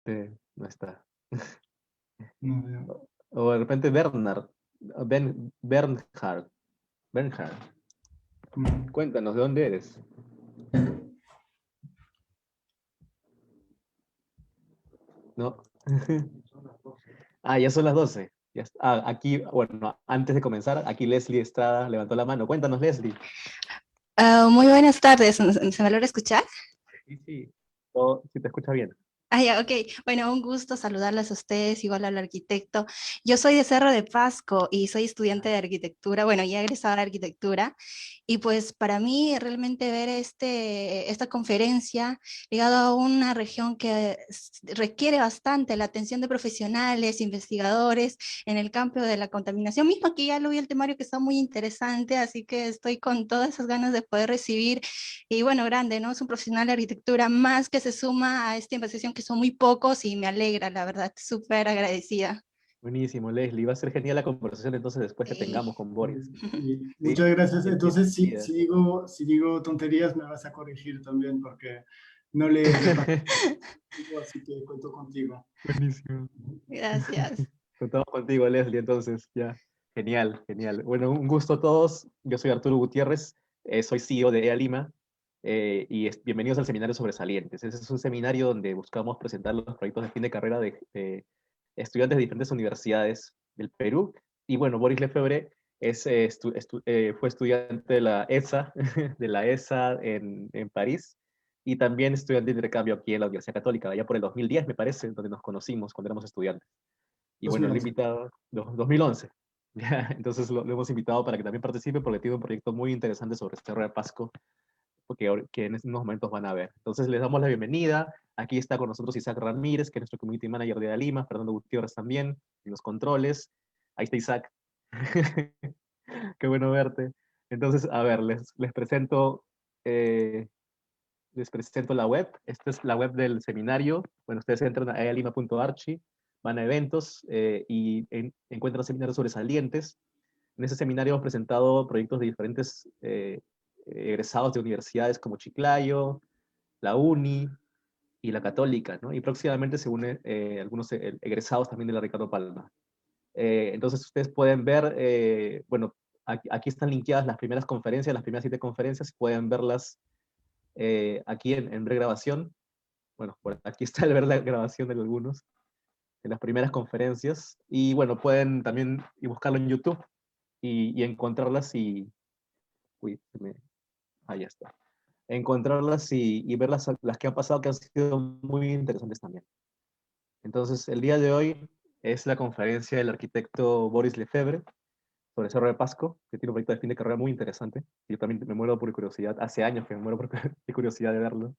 no está. No veo. O de repente Bernard, Bernhard. Bernhard. Mm. Cuéntanos, ¿de dónde eres? ¿No? Ah, ya son las 12. Aquí, bueno, antes de comenzar, aquí Leslie Estrada levantó la mano. Cuéntanos, Leslie. Muy buenas tardes, ¿se me logra escuchar? Sí, sí. Sí, te escucha bien. Ah, ya, ok. Bueno, un gusto saludarles a ustedes, igual al arquitecto. Yo soy de Cerro de Pasco y soy estudiante de arquitectura, bueno, ya egresada de arquitectura, y pues para mí realmente ver esta conferencia ligada a una región que requiere bastante la atención de profesionales, investigadores en el campo de la contaminación, mismo que ya lo vi el temario que está muy interesante, así que estoy con todas esas ganas de poder recibir y bueno, grande, ¿no? Es un profesional de arquitectura más que se suma a esta investigación que son muy pocos y me alegra, la verdad, súper agradecida. Buenísimo, Leslie. Va a ser genial la conversación entonces después que Sí. tengamos con Boris. Y Sí, muchas gracias. Entonces, bienvenida. si digo tonterías, me vas a corregir también porque no le reparo, así que cuento contigo. Buenísimo. Gracias. Contamos contigo, Leslie, entonces, ya. Genial, genial. Bueno, un gusto a todos. Yo soy Arturo Gutiérrez, soy CEO de EA Lima, y bienvenidos al Seminario Sobresalientes. Ese es un seminario donde buscamos presentar los proyectos de fin de carrera de estudiantes de diferentes universidades del Perú. Y bueno, Boris Lefebvre fue estudiante de la ESA, de la ESA en París, y también estudiante de intercambio aquí en la Universidad Católica, allá por el 2010, me parece, donde nos conocimos cuando éramos estudiantes. Y bueno, lo he 2011. invitado, 2011. Ya, entonces lo hemos invitado para que también participe porque tiene un proyecto muy interesante sobre Cerro de Pasco, que en estos momentos van a ver. Entonces les damos la bienvenida. Aquí está con nosotros Isaac Ramírez, que es nuestro Community Manager de Lima, Fernando Gutiérrez también, en los controles. Ahí está Isaac. Qué bueno verte. Entonces, a ver, eh, les presento la web. Esta es la web del seminario. Bueno, ustedes entran a ealima.archi, van a eventos y encuentran seminarios sobresalientes. En ese seminario hemos presentado proyectos de diferentes egresados de universidades como Chiclayo, la UNI y la Católica, ¿no? Y próximamente se unen algunos egresados también de la Ricardo Palma. Entonces ustedes pueden ver, bueno, aquí están linkeadas las primeras conferencias, las primeras 7 conferencias, pueden verlas aquí en ver grabación. Bueno, por aquí está el ver la grabación de algunos, de las primeras conferencias. Y bueno, pueden también buscarlo en YouTube y encontrarlas y... Uy, ahí está. Encontrarlas y ver las que han pasado que han sido muy interesantes también. Entonces, el día de hoy es la conferencia del arquitecto Boris Lefebvre sobre Cerro de Pasco, que tiene un proyecto de fin de carrera muy interesante. Yo también me muero por curiosidad, hace años que me muero por de curiosidad de verlo.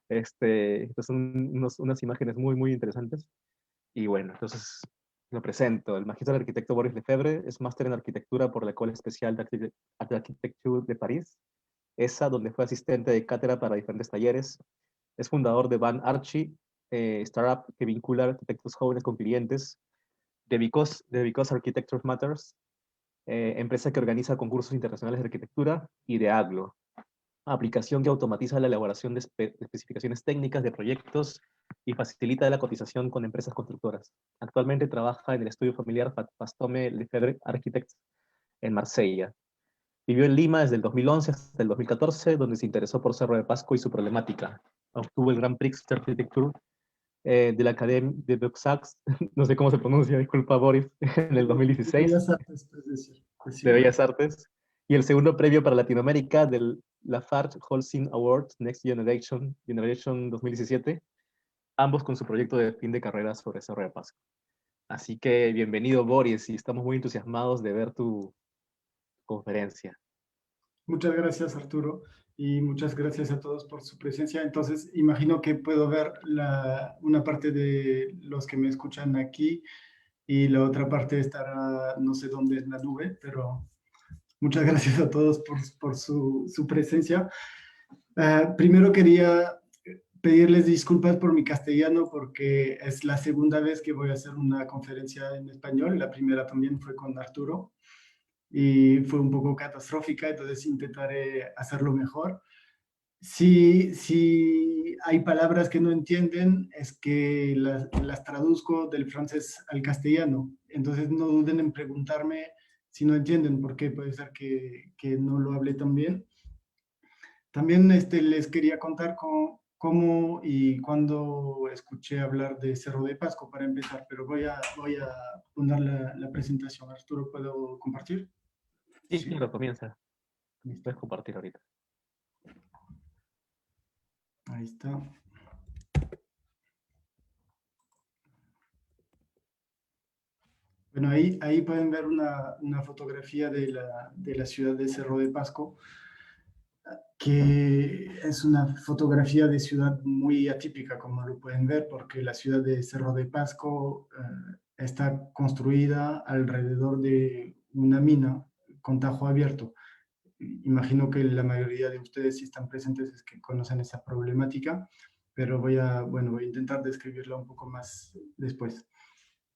Estas son unas imágenes muy, muy interesantes. Y bueno, entonces lo presento. El magíster del arquitecto Boris Lefebvre es máster en arquitectura por la École Especial d'Architecture de París, ESA, donde fue asistente de cátedra para diferentes talleres. Es fundador de Van Archie, startup que vincula arquitectos jóvenes con clientes, de Because Architecture Matters, empresa que organiza concursos internacionales de arquitectura, y de Aglo, aplicación que automatiza la elaboración de especificaciones técnicas de proyectos y facilita la cotización con empresas constructoras. Actualmente trabaja en el estudio familiar Pastome Lefebvre Architects en Marsella. Vivió en Lima desde el 2011 hasta el 2014, donde se interesó por Cerro de Pasco y su problemática. Obtuvo el Grand Prix de Architecture de la Académie de Beaux-Arts, no sé cómo se pronuncia, disculpa Boris, en el De 2016, Bellas Artes, es de decir. Bellas Artes, y el segundo premio para Latinoamérica del Lafarge Holcim Award Next Generation 2017, ambos con su proyecto de fin de carrera sobre Cerro de Pasco. Así que bienvenido Boris, y estamos muy entusiasmados de ver tu conferencia. Muchas gracias, Arturo, y muchas gracias a todos por su presencia. Entonces, imagino que puedo ver una parte de los que me escuchan aquí y la otra parte estará, no sé dónde en la nube, pero muchas gracias a todos por su presencia. Primero quería pedirles disculpas por mi castellano porque es la segunda vez que voy a hacer una conferencia en español. La primera también fue con Arturo y fue un poco catastrófica, entonces intentaré hacerlo mejor. Si hay palabras que no entienden, es que las traduzco del francés al castellano. Entonces no duden en preguntarme si no entienden, porque puede ser que no lo hablé tan bien. También les quería contar cómo y cuándo escuché hablar de Cerro de Pasco para empezar, pero voy a poner la presentación. Arturo, ¿puedo compartir? Sí, claro, comienza. Listo. Puedes compartir ahorita. Ahí está. Bueno, ahí pueden ver una fotografía de la ciudad de Cerro de Pasco, que es una fotografía de ciudad muy atípica, como lo pueden ver, porque la ciudad de Cerro de Pasco está construida alrededor de una mina con tajo abierto. Imagino que la mayoría de ustedes, si están presentes, es que conocen esa problemática, pero voy a intentar describirla un poco más después.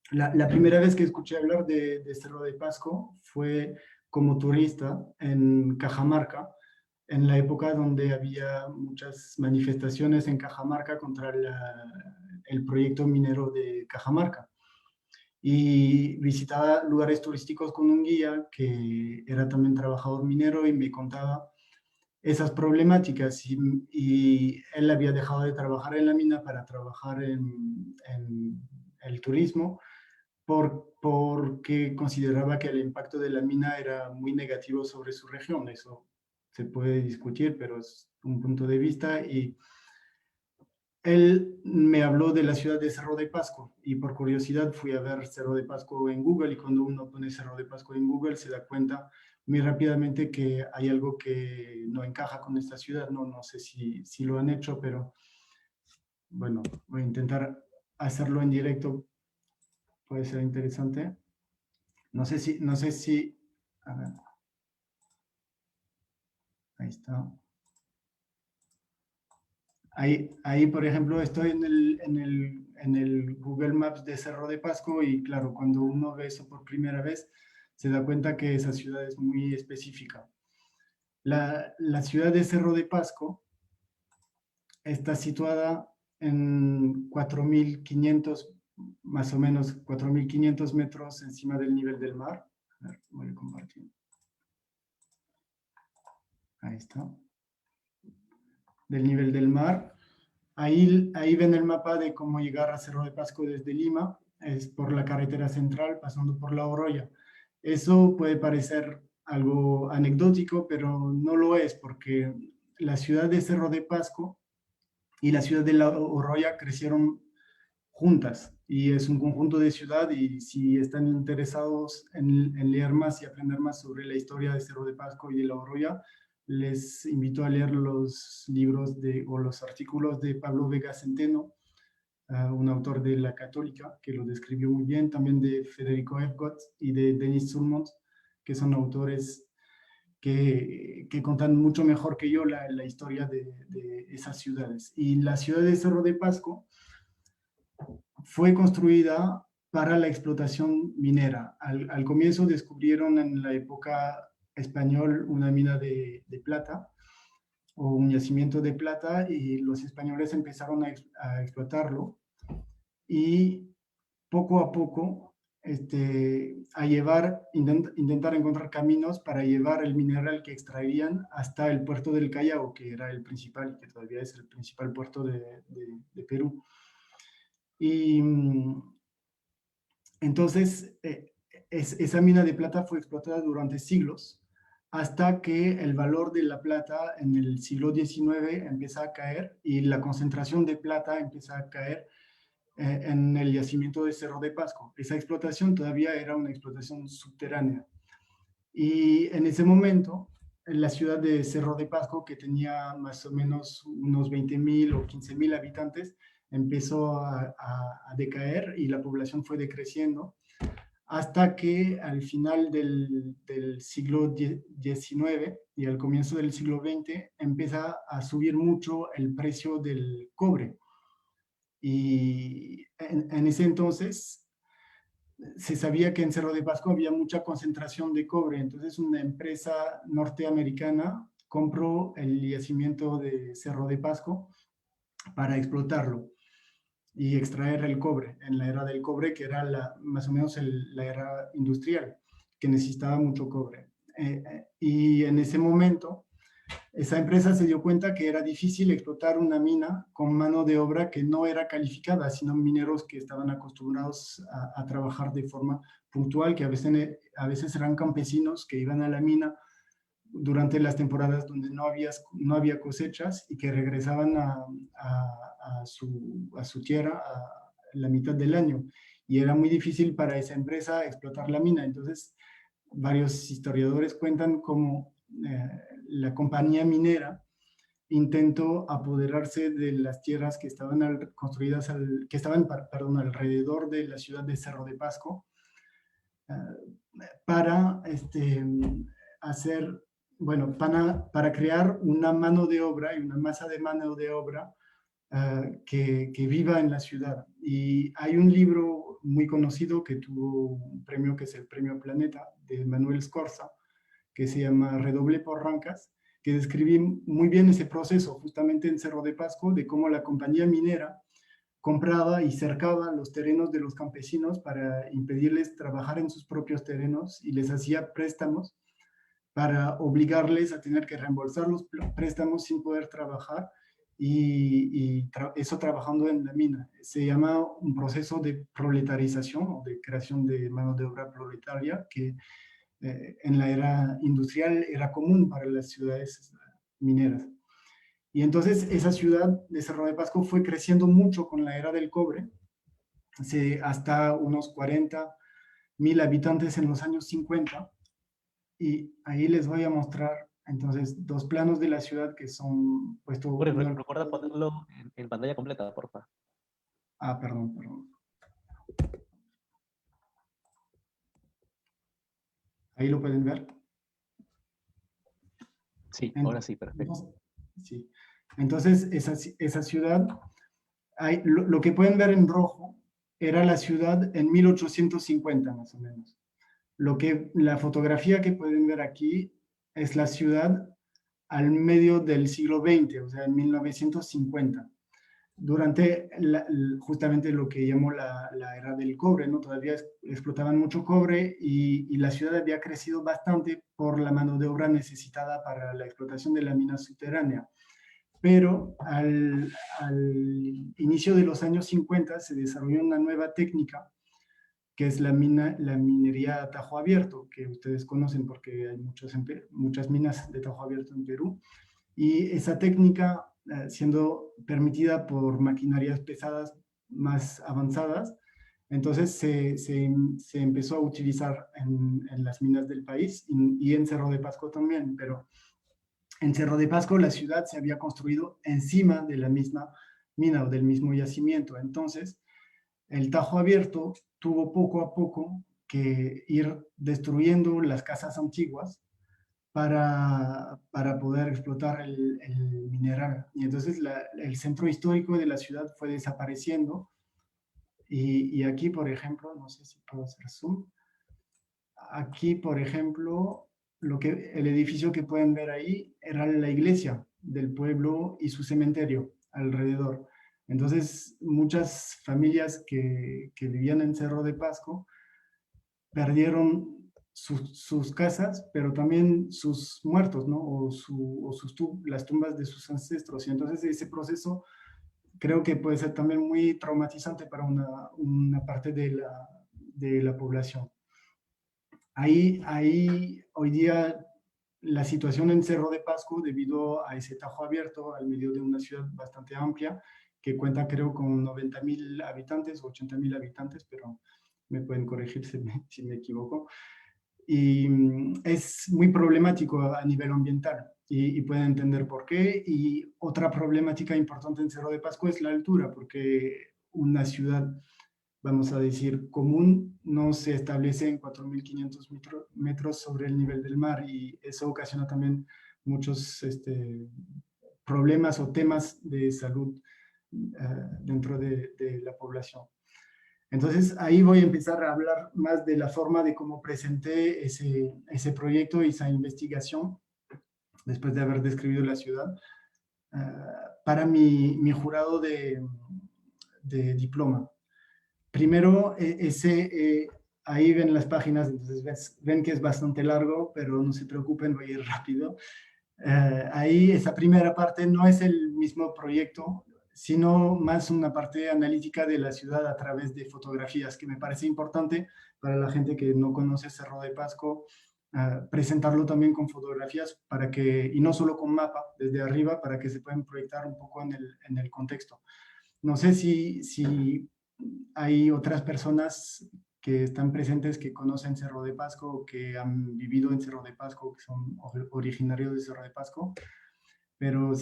La primera vez que escuché hablar de Cerro de Pasco fue como turista en Cajamarca, en la época donde había muchas manifestaciones en Cajamarca contra el proyecto minero de Cajamarca. Y visitaba lugares turísticos con un guía que era también trabajador minero y me contaba esas problemáticas y él había dejado de trabajar en la mina para trabajar en el turismo porque consideraba que el impacto de la mina era muy negativo sobre su región. Eso se puede discutir, pero es un punto de vista. Y él me habló de la ciudad de Cerro de Pasco y por curiosidad fui a ver Cerro de Pasco en Google y cuando uno pone Cerro de Pasco en Google se da cuenta muy rápidamente que hay algo que no encaja con esta ciudad. No sé si lo han hecho, pero bueno, voy a intentar hacerlo en directo. Puede ser interesante. No sé si, a ver, ahí está. Ahí, por ejemplo, estoy en el Google Maps de Cerro de Pasco y claro, cuando uno ve eso por primera vez, se da cuenta que esa ciudad es muy específica. La ciudad de Cerro de Pasco está situada en 4.500, más o menos 4.500 metros encima del nivel del mar. A ver, voy a compartir. Ahí está. Del nivel del mar. Ahí ven el mapa de cómo llegar a Cerro de Pasco desde Lima. Es por la carretera central, pasando por La Oroya. Eso puede parecer algo anecdótico, pero no lo es, porque la ciudad de Cerro de Pasco y la ciudad de La Oroya crecieron juntas y es un conjunto de ciudad y si están interesados en leer más y aprender más sobre la historia de Cerro de Pasco y de La Oroya, les invito a leer los libros o los artículos de Pablo Vega Centeno, un autor de La Católica, que lo describió muy bien, también de Federico Efgot y de Denis Surmont, que son autores que cuentan mucho mejor que yo la historia de esas ciudades. Y la ciudad de Cerro de Pasco fue construida para la explotación minera. Al comienzo descubrieron en la época español una mina de plata o un yacimiento de plata y los españoles empezaron a explotarlo y poco a poco intentar encontrar caminos para llevar el mineral que extraían hasta el puerto del Callao, que era el principal, que todavía es el principal puerto de Perú. Y entonces, esa mina de plata fue explotada durante siglos hasta que el valor de la plata en el siglo XIX empieza a caer y la concentración de plata empieza a caer en el yacimiento de Cerro de Pasco. Esa explotación todavía era una explotación subterránea. Y en ese momento, en la ciudad de Cerro de Pasco, que tenía más o menos unos 20.000 o 15.000 habitantes, empezó a decaer y la población fue decreciendo hasta que al final del siglo XIX y al comienzo del siglo XX empieza a subir mucho el precio del cobre. Y en ese entonces se sabía que en Cerro de Pasco había mucha concentración de cobre, entonces una empresa norteamericana compró el yacimiento de Cerro de Pasco para explotarlo y extraer el cobre, en la era del cobre, que era más o menos la era industrial, que necesitaba mucho cobre. Y en ese momento, esa empresa se dio cuenta que era difícil explotar una mina con mano de obra que no era calificada, sino mineros que estaban acostumbrados a trabajar de forma puntual, que a veces eran campesinos que iban a la mina durante las temporadas donde no había cosechas y que regresaban a su tierra a la mitad del año. Y era muy difícil para esa empresa explotar la mina. Entonces, varios historiadores cuentan cómo la compañía minera intentó apoderarse de las tierras que estaban construidas, que estaban, perdón, alrededor de la ciudad de Cerro de Pasco, para hacer, bueno, para crear una mano de obra y una masa de mano de obra que viva en la ciudad. Y hay un libro muy conocido que tuvo un premio, que es el Premio Planeta, de Manuel Scorza, que se llama Redoble por Rancas, que describe muy bien ese proceso, justamente en Cerro de Pasco, de cómo la compañía minera compraba y cercaba los terrenos de los campesinos para impedirles trabajar en sus propios terrenos y les hacía préstamos para obligarles a tener que reembolsar los préstamos sin poder trabajar y eso trabajando en la mina. Se llama un proceso de proletarización o de creación de mano de obra proletaria que en la era industrial era común para las ciudades mineras. Y entonces esa ciudad de Cerro de Pasco fue creciendo mucho con la era del cobre, hasta unos 40.000 habitantes en los años 50. Y ahí les voy a mostrar entonces dos planos de la ciudad que son puestos... Recuerda ponerlo en pantalla completa, porfa. Ah, perdón. Ahí lo pueden ver. Sí, ahora sí, perfecto. Sí. Entonces, esa ciudad, lo que pueden ver en rojo era la ciudad en 1850 más o menos. La fotografía que pueden ver aquí es la ciudad al medio del siglo XX, o sea, en 1950, durante justamente lo que llamó la era del cobre, ¿no? Todavía explotaban mucho cobre y la ciudad había crecido bastante por la mano de obra necesitada para la explotación de la mina subterránea. Pero al inicio de los años 50 se desarrolló una nueva técnica que es la minería a tajo abierto, que ustedes conocen porque hay muchas minas de tajo abierto en Perú. Y esa técnica, siendo permitida por maquinarias pesadas más avanzadas, entonces se empezó a utilizar en las minas del país y en Cerro de Pasco también, pero en Cerro de Pasco la ciudad se había construido encima de la misma mina o del mismo yacimiento. Entonces, el tajo abierto tuvo poco a poco que ir destruyendo las casas antiguas para poder explotar el mineral. Y entonces el centro histórico de la ciudad fue desapareciendo. Y aquí, por ejemplo, no sé si puedo hacer zoom. Aquí, por ejemplo, el edificio que pueden ver ahí era la iglesia del pueblo y su cementerio alrededor. Entonces, muchas familias que vivían en Cerro de Pasco perdieron sus casas, pero también sus muertos, ¿no? O las tumbas de sus ancestros. Y entonces ese proceso creo que puede ser también muy traumatizante para una parte de la población. Ahí hoy día la situación en Cerro de Pasco, debido a ese tajo abierto al medio de una ciudad bastante amplia, que cuenta creo con 90.000 habitantes, 80.000 habitantes, pero me pueden corregir si me equivoco. Y es muy problemático a nivel ambiental y pueden entender por qué. Y otra problemática importante en Cerro de Pasco es la altura, porque una ciudad, vamos a decir, común, no se establece en 4.500 metros sobre el nivel del mar y eso ocasiona también muchos problemas o temas de salud dentro de la población. Entonces, ahí voy a empezar a hablar más de la forma de cómo presenté ese proyecto y esa investigación. después de haber descrito la ciudad, para mi jurado de diploma. Primero, ahí ven las páginas, entonces ven que es bastante largo, pero no se preocupen, voy a ir rápido. Ahí esa primera parte no es el mismo proyecto, sino más una parte analítica de la ciudad a través de fotografías, que me parece importante para la gente que no conoce Cerro de Pasco, presentarlo también con fotografías y no solo con mapa desde arriba, para que se puedan proyectar un poco en el contexto. No sé si hay otras personas que están presentes que conocen Cerro de Pasco, que han vivido en Cerro de Pasco, que son originarios de Cerro de Pasco, pero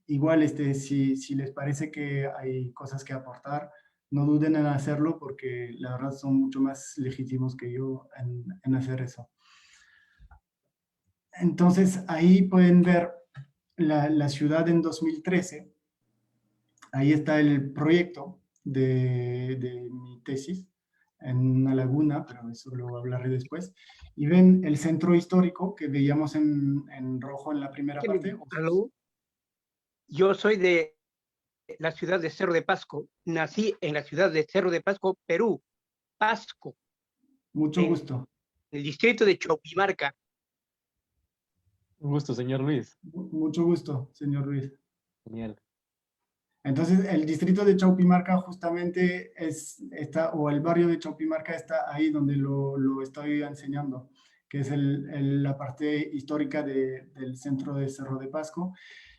igual si les parece que hay cosas que aportar, no duden en hacerlo, porque la verdad son mucho más legítimos que yo en hacer eso. Entonces ahí pueden ver la ciudad en 2013. Ahí está el proyecto de mi tesis, en una laguna, pero eso lo hablaré después. Y ven el centro histórico que veíamos en rojo en la primera parte. Yo soy de la ciudad de Cerro de Pasco. Nací en la ciudad de Cerro de Pasco, Perú. Pasco. Mucho gusto. En el distrito de Choquimarca. Un gusto, señor Luis. Mucho gusto, señor Luis. Genial. Entonces, el distrito de Chaupimarca justamente o el barrio de Chaupimarca está ahí donde lo estoy enseñando, que es la parte histórica del centro de Cerro de Pasco.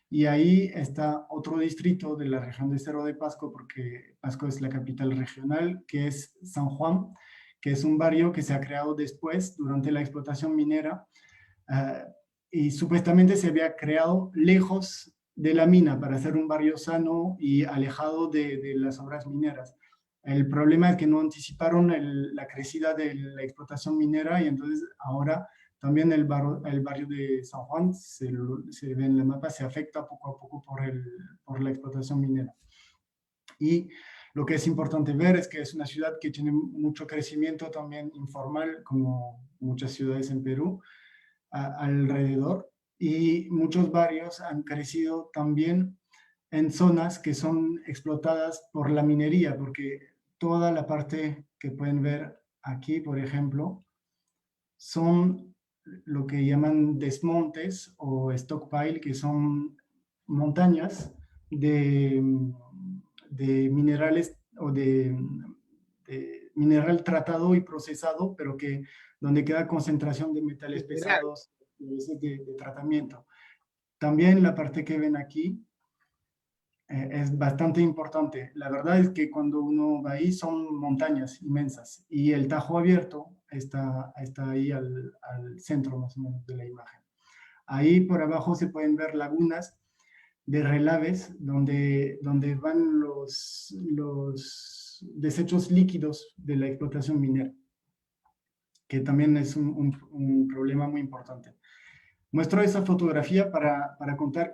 Y ahí está otro distrito de la región de Cerro de Pasco, porque Pasco es la capital regional, que es San Juan, que es un barrio que se ha creado después, durante la explotación minera, y supuestamente se había creado lejos de la mina para hacer un barrio sano y alejado de las obras mineras. El problema es que no anticiparon la crecida de la explotación minera, y entonces ahora también el barrio de San Juan, se ve en el mapa, se afecta poco a poco por la explotación minera. Y lo que es importante ver es que es una ciudad que tiene mucho crecimiento también informal, como muchas ciudades en Perú, alrededor, y muchos barrios han crecido también en zonas que son explotadas por la minería, porque toda la parte que pueden ver aquí, por ejemplo, son lo que llaman desmontes o stockpile, que son montañas de minerales o de mineral tratado y procesado, pero donde queda concentración de metales pesados, de tratamiento. También la parte que ven aquí es bastante importante. La verdad es que cuando uno va ahí son montañas inmensas, y el Tajo Abierto está ahí al centro más o menos de la imagen. Ahí por abajo se pueden ver lagunas de relaves donde van los desechos líquidos de la explotación minera, que también es un problema muy importante. Muestro esa fotografía para contar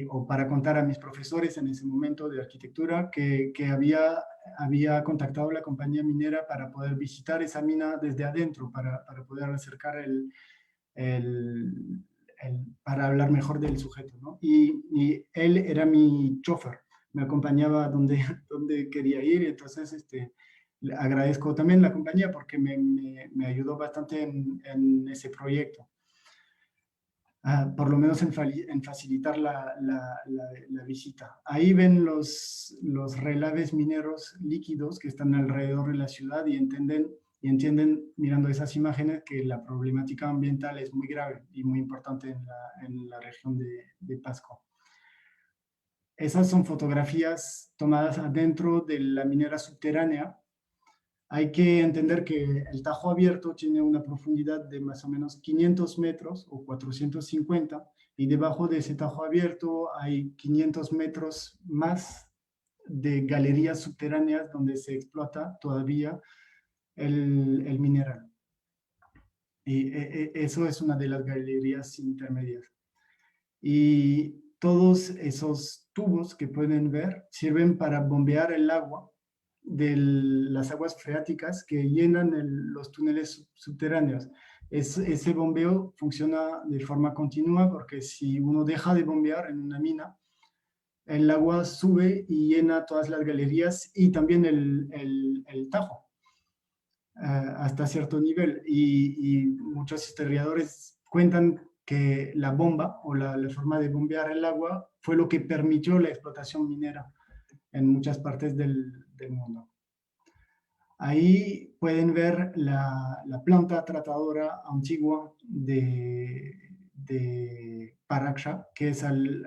o para contar a mis profesores en ese momento de arquitectura que había contactado a la compañía minera para poder visitar esa mina desde adentro, para poder acercar para hablar mejor del sujeto, ¿no? Y él era mi chofer, me acompañaba donde quería ir, y entonces le agradezco también la compañía porque me ayudó bastante en ese proyecto. Por lo menos en facilitar la visita. Ahí ven los relaves mineros líquidos que están alrededor de la ciudad, y entienden mirando esas imágenes que la problemática ambiental es muy grave y muy importante en la región de Pasco. Esas son fotografías tomadas adentro de la minera subterránea. Hay que entender que el Tajo Abierto tiene una profundidad de más o menos 500 metros o 450, y debajo de ese Tajo Abierto hay 500 metros más de galerías subterráneas donde se explota todavía el mineral. Y eso es una de las galerías intermedias. Y todos esos tubos que pueden ver sirven para bombear el agua de las aguas freáticas que llenan los túneles subterráneos. ese bombeo funciona de forma continua porque si uno deja de bombear en una mina, el agua sube y llena todas las galerías y también el Tajo hasta cierto nivel. Y muchos historiadores cuentan que la bomba o la forma de bombear el agua fue lo que permitió la explotación minera en muchas partes del mundo. Ahí pueden ver la planta tratadora antigua de Paraksha, que es al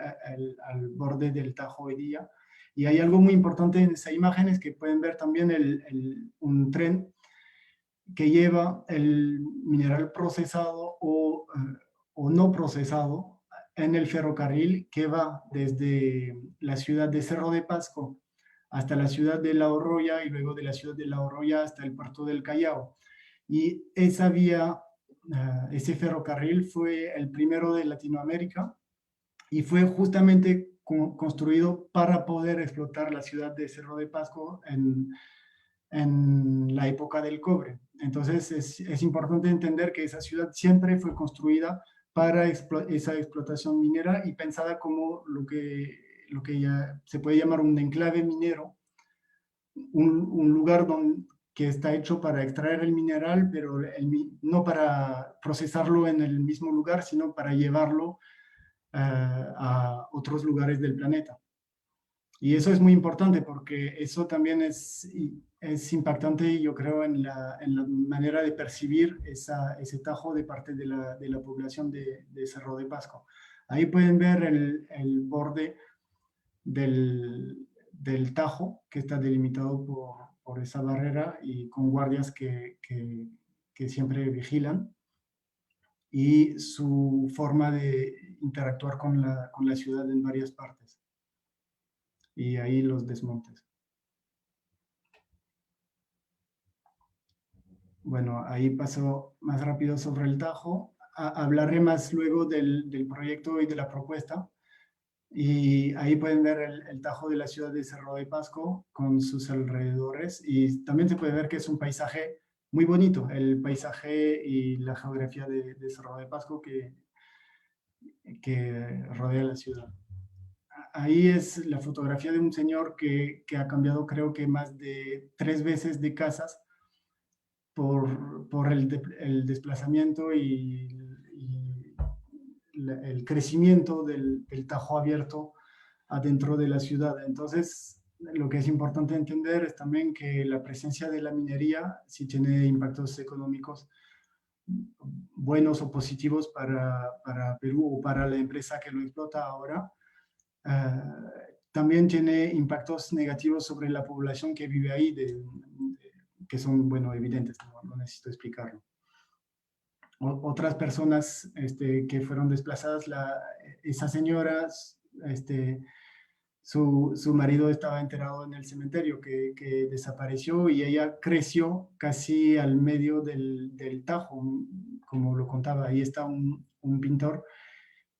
borde del Tajo hoy día. Y hay algo muy importante en esa imagen, es que pueden ver también un tren que lleva el mineral procesado o no procesado en el ferrocarril que va desde la ciudad de Cerro de Pasco hasta la ciudad de La Oroya y luego de la ciudad de La Oroya hasta el puerto del Callao. Y esa vía, ese ferrocarril fue el primero de Latinoamérica y fue justamente construido para poder explotar la ciudad de Cerro de Pasco en la época del cobre. Entonces es importante entender que esa ciudad siempre fue construida para esa explotación minera y pensada como lo que ya se puede llamar un enclave minero, un lugar que está hecho para extraer el mineral, pero no para procesarlo en el mismo lugar, sino para llevarlo a otros lugares del planeta. Y eso es muy importante porque eso también es impactante, yo creo, en la manera de percibir ese Tajo de parte de la población de Cerro de Pasco. Ahí pueden ver el borde del Tajo, que está delimitado por esa barrera y con guardias que siempre vigilan, y su forma de interactuar con la ciudad en varias partes. Y ahí los desmontes. Bueno, ahí paso más rápido sobre el Tajo. Hablaré más luego del proyecto y de la propuesta. Y ahí pueden ver el Tajo de la ciudad de Cerro de Pasco con sus alrededores. Y también se puede ver que es un paisaje muy bonito, el paisaje y la geografía de Cerro de Pasco que rodea la ciudad. Ahí es la fotografía de un señor que ha cambiado, creo que más de 3 veces de casas por el desplazamiento y el crecimiento del Tajo abierto adentro de la ciudad. Entonces, lo que es importante entender es también que la presencia de la minería sí tiene impactos económicos buenos o positivos para Perú o para la empresa que lo explota ahora. También tiene impactos negativos sobre la población que vive ahí, que son, bueno, evidentes, no necesito explicarlo. Otras personas que fueron desplazadas, esa señora, su marido estaba enterrado en el cementerio, que desapareció, y ella creció casi al medio del Tajo, como lo contaba. Ahí está un pintor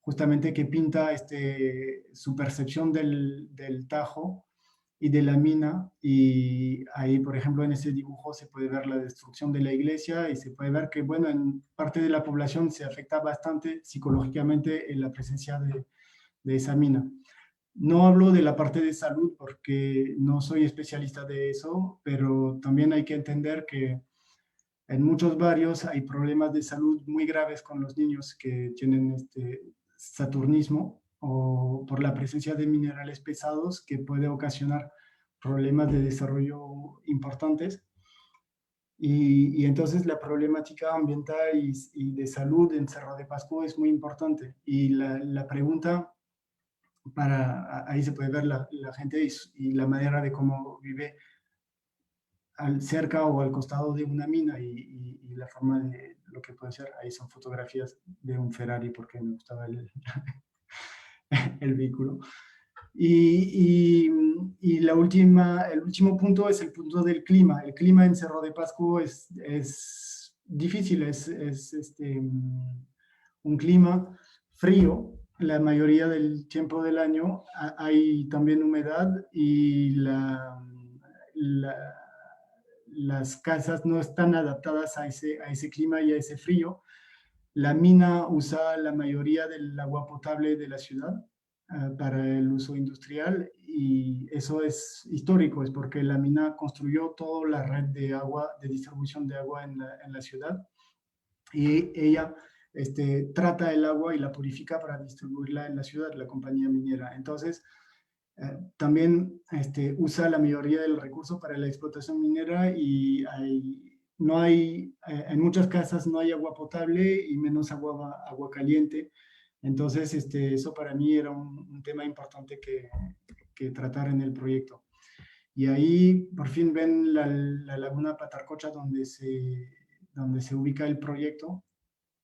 justamente que pinta su percepción del Tajo y de la mina, y ahí, por ejemplo, en ese dibujo se puede ver la destrucción de la iglesia y se puede ver que, bueno, en parte de la población se afecta bastante psicológicamente en la presencia de esa mina. No hablo de la parte de salud porque no soy especialista de eso, pero también hay que entender que en muchos barrios hay problemas de salud muy graves con los niños que tienen saturnismo o por la presencia de minerales pesados que puede ocasionar problemas de desarrollo importantes. Y entonces la problemática ambiental y de salud en Cerro de Pasco es muy importante. Y la pregunta, ahí se puede ver la gente y la manera de cómo vive cerca o al costado de una mina y la forma de lo que puede ser. Ahí son fotografías de un Ferrari porque me gustaba el vehículo. Y el último punto es el punto del clima. El clima en Cerro de Pasco es difícil, es un clima frío la mayoría del tiempo del año. Hay también humedad y las casas no están adaptadas a ese clima y a ese frío. La mina usa la mayoría del agua potable de la ciudad para el uso industrial, y eso es histórico, es porque la mina construyó toda la red de agua, de distribución de agua en la ciudad, y ella trata el agua y la purifica para distribuirla en la ciudad, la compañía minera. Entonces, también usa la mayoría del recurso para la explotación minera, y en muchas casas no hay agua potable y menos agua caliente. Entonces, eso para mí era un tema importante que tratar en el proyecto. Y ahí por fin ven la laguna Patarcocha, donde se ubica el proyecto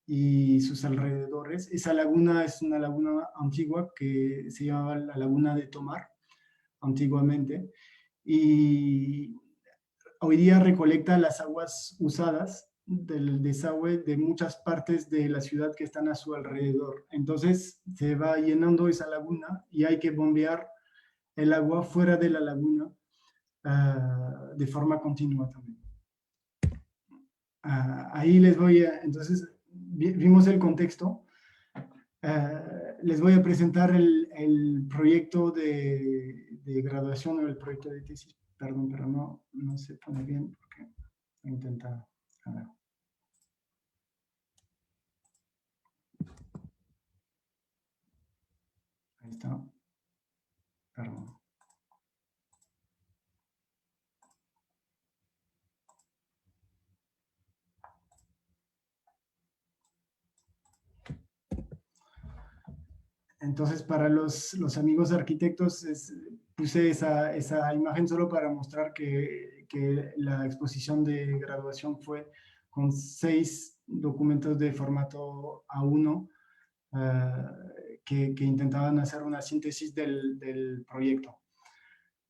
y sus alrededores. Esa laguna es una laguna antigua que se llamaba la Laguna de Tomar, antiguamente, y hoy día recolecta las aguas usadas del desagüe de muchas partes de la ciudad que están a su alrededor. Entonces se va llenando esa laguna y hay que bombear el agua fuera de la laguna de forma continua también. Ahí les voy a, entonces vimos el contexto. Les voy a presentar el proyecto de graduación, o el proyecto de tesis, perdón, pero no se pone bien porque voy a intentar. A ver. Ahí está. Perdón. Entonces, para los amigos arquitectos, puse esa imagen solo para mostrar que la exposición de graduación fue con 6 documentos de formato A1 que intentaban hacer una síntesis del proyecto.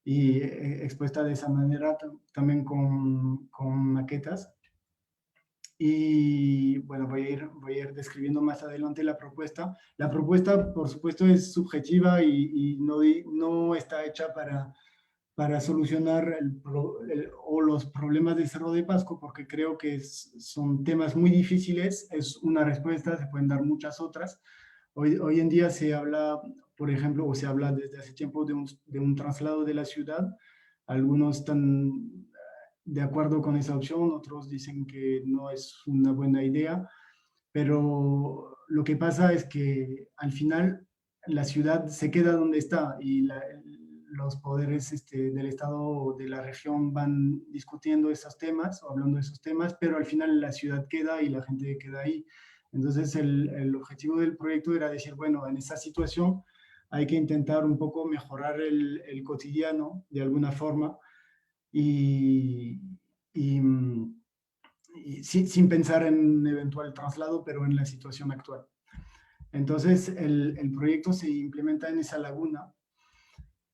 Y expuesta de esa manera también con maquetas. Y bueno, voy a ir describiendo más adelante la propuesta. La propuesta, por supuesto, es subjetiva y no está hecha para solucionar los problemas de Cerro de Pasco, porque creo que son temas muy difíciles. Es una respuesta, se pueden dar muchas otras. Hoy en día se habla, por ejemplo, o se habla desde hace tiempo de un traslado de la ciudad. Algunos están de acuerdo con esa opción, otros dicen que no es una buena idea, pero lo que pasa es que al final la ciudad se queda donde está, y los poderes del Estado o de la región van discutiendo esos temas o hablando de esos temas, pero al final la ciudad queda y la gente queda ahí. Entonces el objetivo del proyecto era decir, bueno, en esa situación hay que intentar un poco mejorar el cotidiano de alguna forma, y sin pensar en un eventual traslado, pero en la situación actual. Entonces, el proyecto se implementa en esa laguna,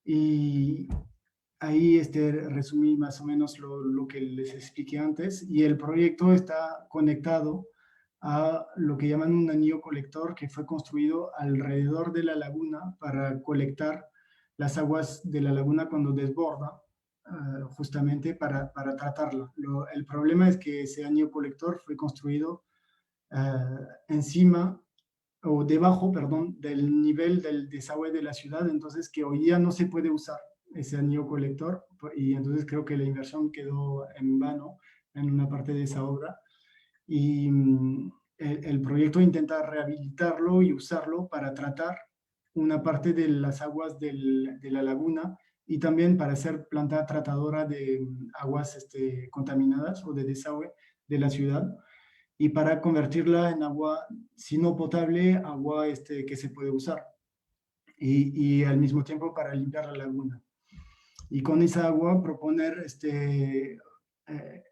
y ahí resumí más o menos lo que les expliqué antes, y el proyecto está conectado a lo que llaman un anillo colector que fue construido alrededor de la laguna para colectar las aguas de la laguna cuando desborda, justamente para tratarla. El problema es que ese anillo colector fue construido encima o debajo, perdón, del nivel del desagüe de la ciudad, entonces que hoy día no se puede usar ese anillo colector, y entonces creo que la inversión quedó en vano en una parte de esa obra, y el proyecto intenta rehabilitarlo y usarlo para tratar una parte de las aguas de la laguna, y también para ser planta tratadora de aguas contaminadas o de desagüe de la ciudad, y para convertirla en agua, si no potable, agua que se puede usar, y al mismo tiempo para limpiar la laguna. Y con esa agua proponer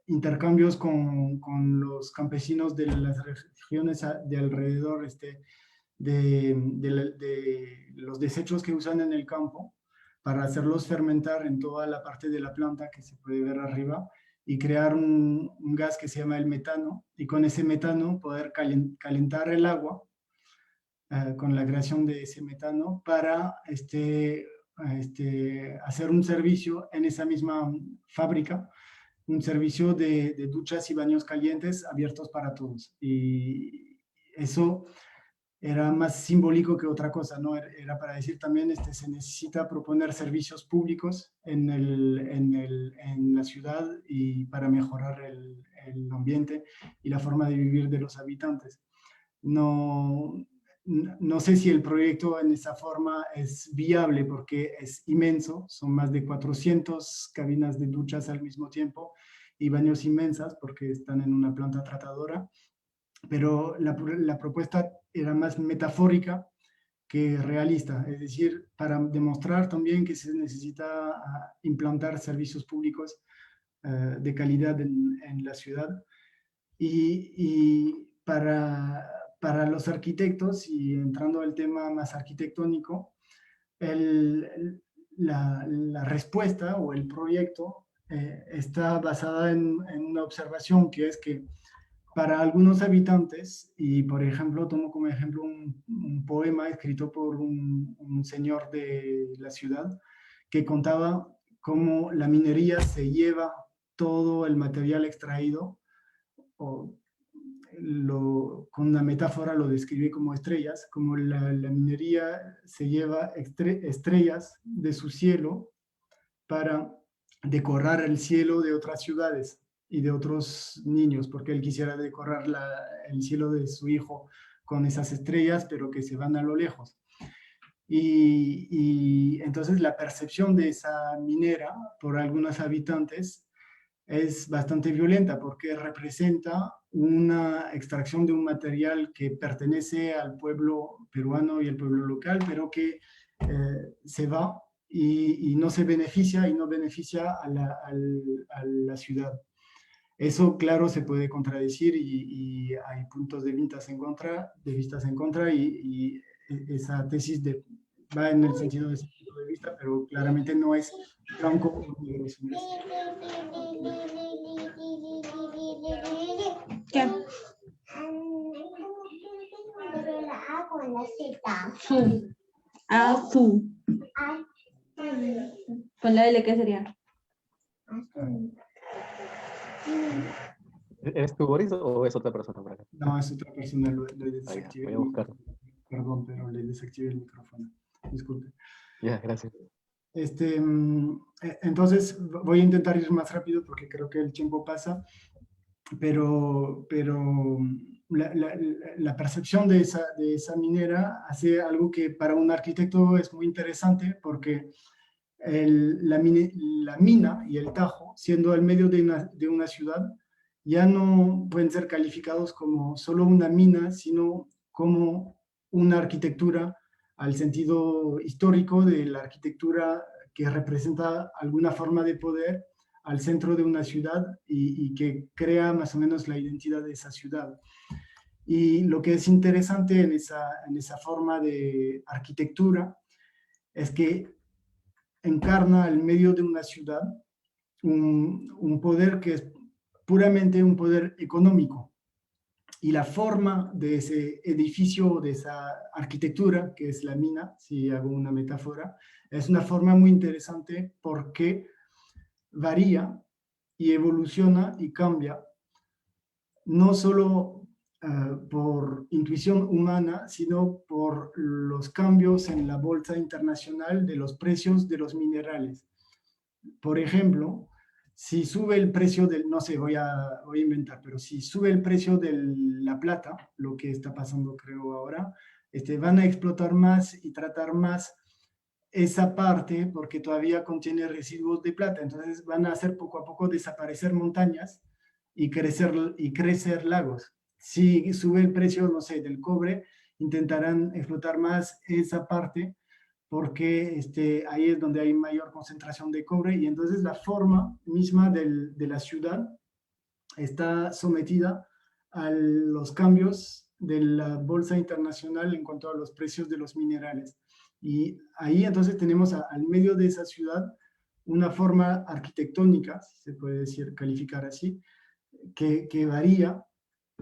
intercambios con los campesinos de las regiones de alrededor, de los desechos que usan en el campo, para hacerlos fermentar en toda la parte de la planta que se puede ver arriba, y crear un gas que se llama el metano, y con ese metano poder calentar el agua con la creación de ese metano para hacer un servicio en esa misma fábrica un servicio de duchas y baños calientes abiertos para todos. Y eso era más simbólico que otra cosa, ¿no? Era para decir también, se necesita proponer servicios públicos en la ciudad y para mejorar el ambiente y la forma de vivir de los habitantes. No sé si el proyecto en esa forma es viable porque es inmenso, son más de 400 cabinas de duchas al mismo tiempo y baños inmensas porque están en una planta tratadora, pero la propuesta era más metafórica que realista, es decir, para demostrar también que se necesita implantar servicios públicos de calidad en la ciudad y para los arquitectos, y entrando al tema más arquitectónico, la respuesta o el proyecto está basada en una observación que es que para algunos habitantes, y por ejemplo, tomo como ejemplo un poema escrito por un señor de la ciudad que contaba cómo la minería se lleva todo el material extraído, o con una metáfora lo describe como estrellas, como la minería se lleva estrellas de su cielo para decorar el cielo de otras ciudades y de otros niños, porque él quisiera decorar el cielo de su hijo con esas estrellas, pero que se van a lo lejos. Y entonces la percepción de esa minera por algunos habitantes es bastante violenta porque representa una extracción de un material que pertenece al pueblo peruano y al pueblo local, pero que se va y no se beneficia y no beneficia a la ciudad. Eso, claro, se puede contradecir y hay puntos de vistas en contra y esa tesis va en el sentido de ese punto de vista, pero claramente no es blanco o negro. ¿Qué? Su. Su. Con la L, ¿qué sería? ¿Eres tú, Boris, o es otra persona por acá? No, es otra persona, lo desactivé. Voy a buscar. Perdón, pero le desactivé el micrófono. Disculpe. Ya, gracias. Entonces, voy a intentar ir más rápido porque creo que el tiempo pasa, pero la percepción de esa minera hace algo que para un arquitecto es muy interesante porque la mina y el tajo, siendo el medio de una ciudad, ya no pueden ser calificados como solo una mina, sino como una arquitectura al sentido histórico de la arquitectura que representa alguna forma de poder al centro de una ciudad y que crea más o menos la identidad de esa ciudad. Y lo que es interesante en esa forma de arquitectura es que encarna al medio de una ciudad un poder que es puramente un poder económico. Y la forma de ese edificio, de esa arquitectura, que es la mina, si hago una metáfora, es una forma muy interesante porque varía y evoluciona y cambia, no solo por intuición humana, sino por los cambios en la bolsa internacional de los precios de los minerales. Por ejemplo, si sube el precio del, no sé, voy a inventar, pero si sube el precio de la plata, lo que está pasando creo ahora, van a explotar más y tratar más esa parte porque todavía contiene residuos de plata. Entonces van a hacer poco a poco desaparecer montañas y crecer lagos. Si sube el precio, no sé, del cobre, intentarán explotar más esa parte porque ahí es donde hay mayor concentración de cobre y entonces la forma misma de la ciudad está sometida a los cambios de la bolsa internacional en cuanto a los precios de los minerales. Y ahí entonces tenemos al medio de esa ciudad una forma arquitectónica, si se puede decir, calificar así, que varía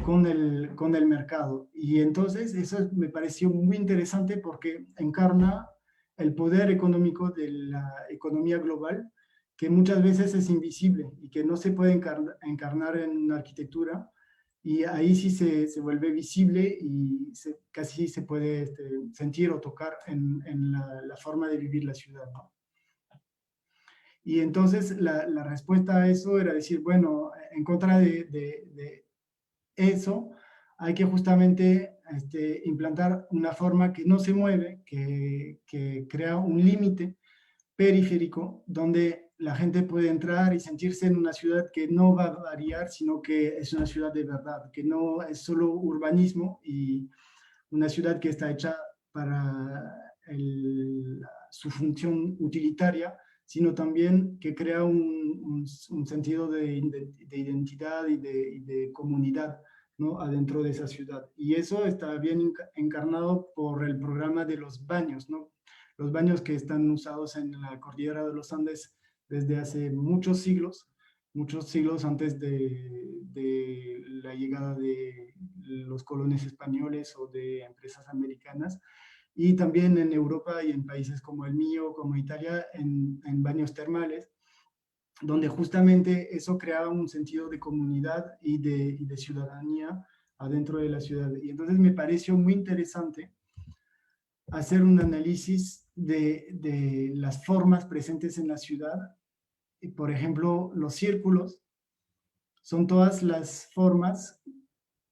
con el mercado. Y entonces eso me pareció muy interesante porque encarna el poder económico de la economía global que muchas veces es invisible y que no se puede encarnar en arquitectura, y ahí sí se vuelve visible y casi se puede sentir o tocar en la forma de vivir la ciudad, ¿no? Y entonces la respuesta a eso era decir, bueno, en contra de eso, hay que justamente implantar una forma que no se mueve, que crea un límite periférico donde la gente puede entrar y sentirse en una ciudad que no va a variar, sino que es una ciudad de verdad, que no es solo urbanismo y una ciudad que está hecha para su función utilitaria, sino también que crea un sentido de identidad y de comunidad, ¿no? Adentro de esa ciudad. Y eso está bien encarnado por el programa de los baños, ¿no? Los baños que están usados en la cordillera de los Andes desde hace muchos siglos antes de la llegada de los colonos españoles o de empresas americanas, y también en Europa y en países como el mío, como Italia, en baños termales, donde justamente eso creaba un sentido de comunidad y de ciudadanía adentro de la ciudad. Y entonces me pareció muy interesante hacer un análisis de las formas presentes en la ciudad. Y, por ejemplo, los círculos son todas las formas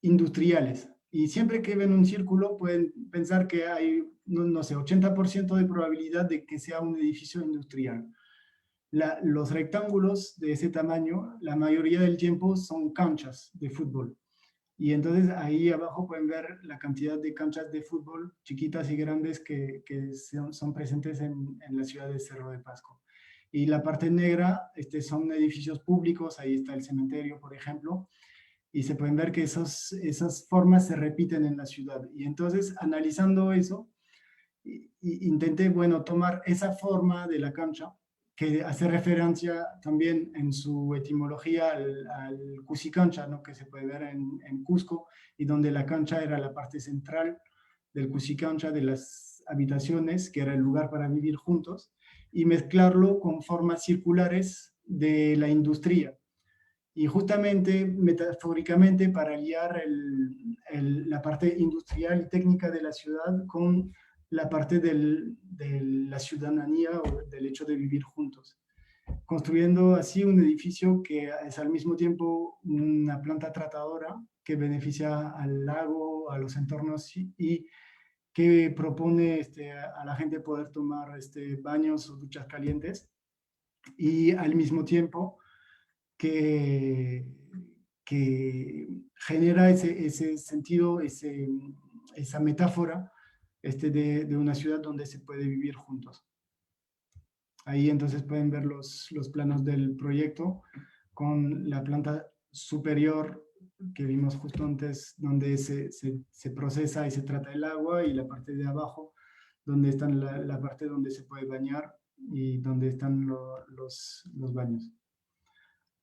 industriales. Y siempre que ven un círculo pueden pensar que hay, no sé, 80% de probabilidad de que sea un edificio industrial. Los rectángulos de ese tamaño, la mayoría del tiempo son canchas de fútbol. Y entonces ahí abajo pueden ver la cantidad de canchas de fútbol, chiquitas y grandes, que son presentes en la ciudad de Cerro de Pasco. Y la parte negra son edificios públicos, ahí está el cementerio, por ejemplo, y se pueden ver que esas formas se repiten en la ciudad. Y entonces, analizando eso, intenté, bueno, tomar esa forma de la cancha, que hace referencia también en su etimología al Cusicancha, ¿no? Que se puede ver en Cusco, y donde la cancha era la parte central del Cusicancha, de las habitaciones, que era el lugar para vivir juntos, y mezclarlo con formas circulares de la industria. Y justamente, metafóricamente, para liar la parte industrial y técnica de la ciudad con la parte de la ciudadanía o del hecho de vivir juntos, construyendo así un edificio que es al mismo tiempo una planta tratadora que beneficia al lago, a los entornos, y que propone a la gente poder tomar baños o duchas calientes, y al mismo tiempo que, que genera ese sentido, esa metáfora de una ciudad donde se puede vivir juntos. Ahí entonces pueden ver los planos del proyecto con la planta superior que vimos justo antes, donde se procesa y se trata el agua, y la parte de abajo, donde está la parte donde se puede bañar y donde están los baños.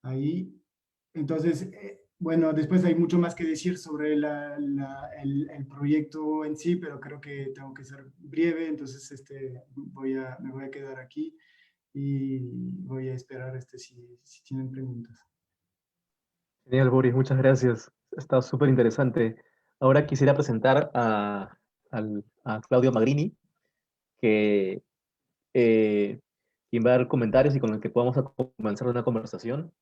Ahí, entonces, bueno, después hay mucho más que decir sobre el proyecto en sí, pero creo que tengo que ser breve, entonces me voy a quedar aquí y voy a esperar si tienen preguntas. Genial, Boris, muchas gracias. Está súper interesante. Ahora quisiera presentar a Claudio Magrini, que quien va a dar comentarios y con el que podamos comenzar una conversación.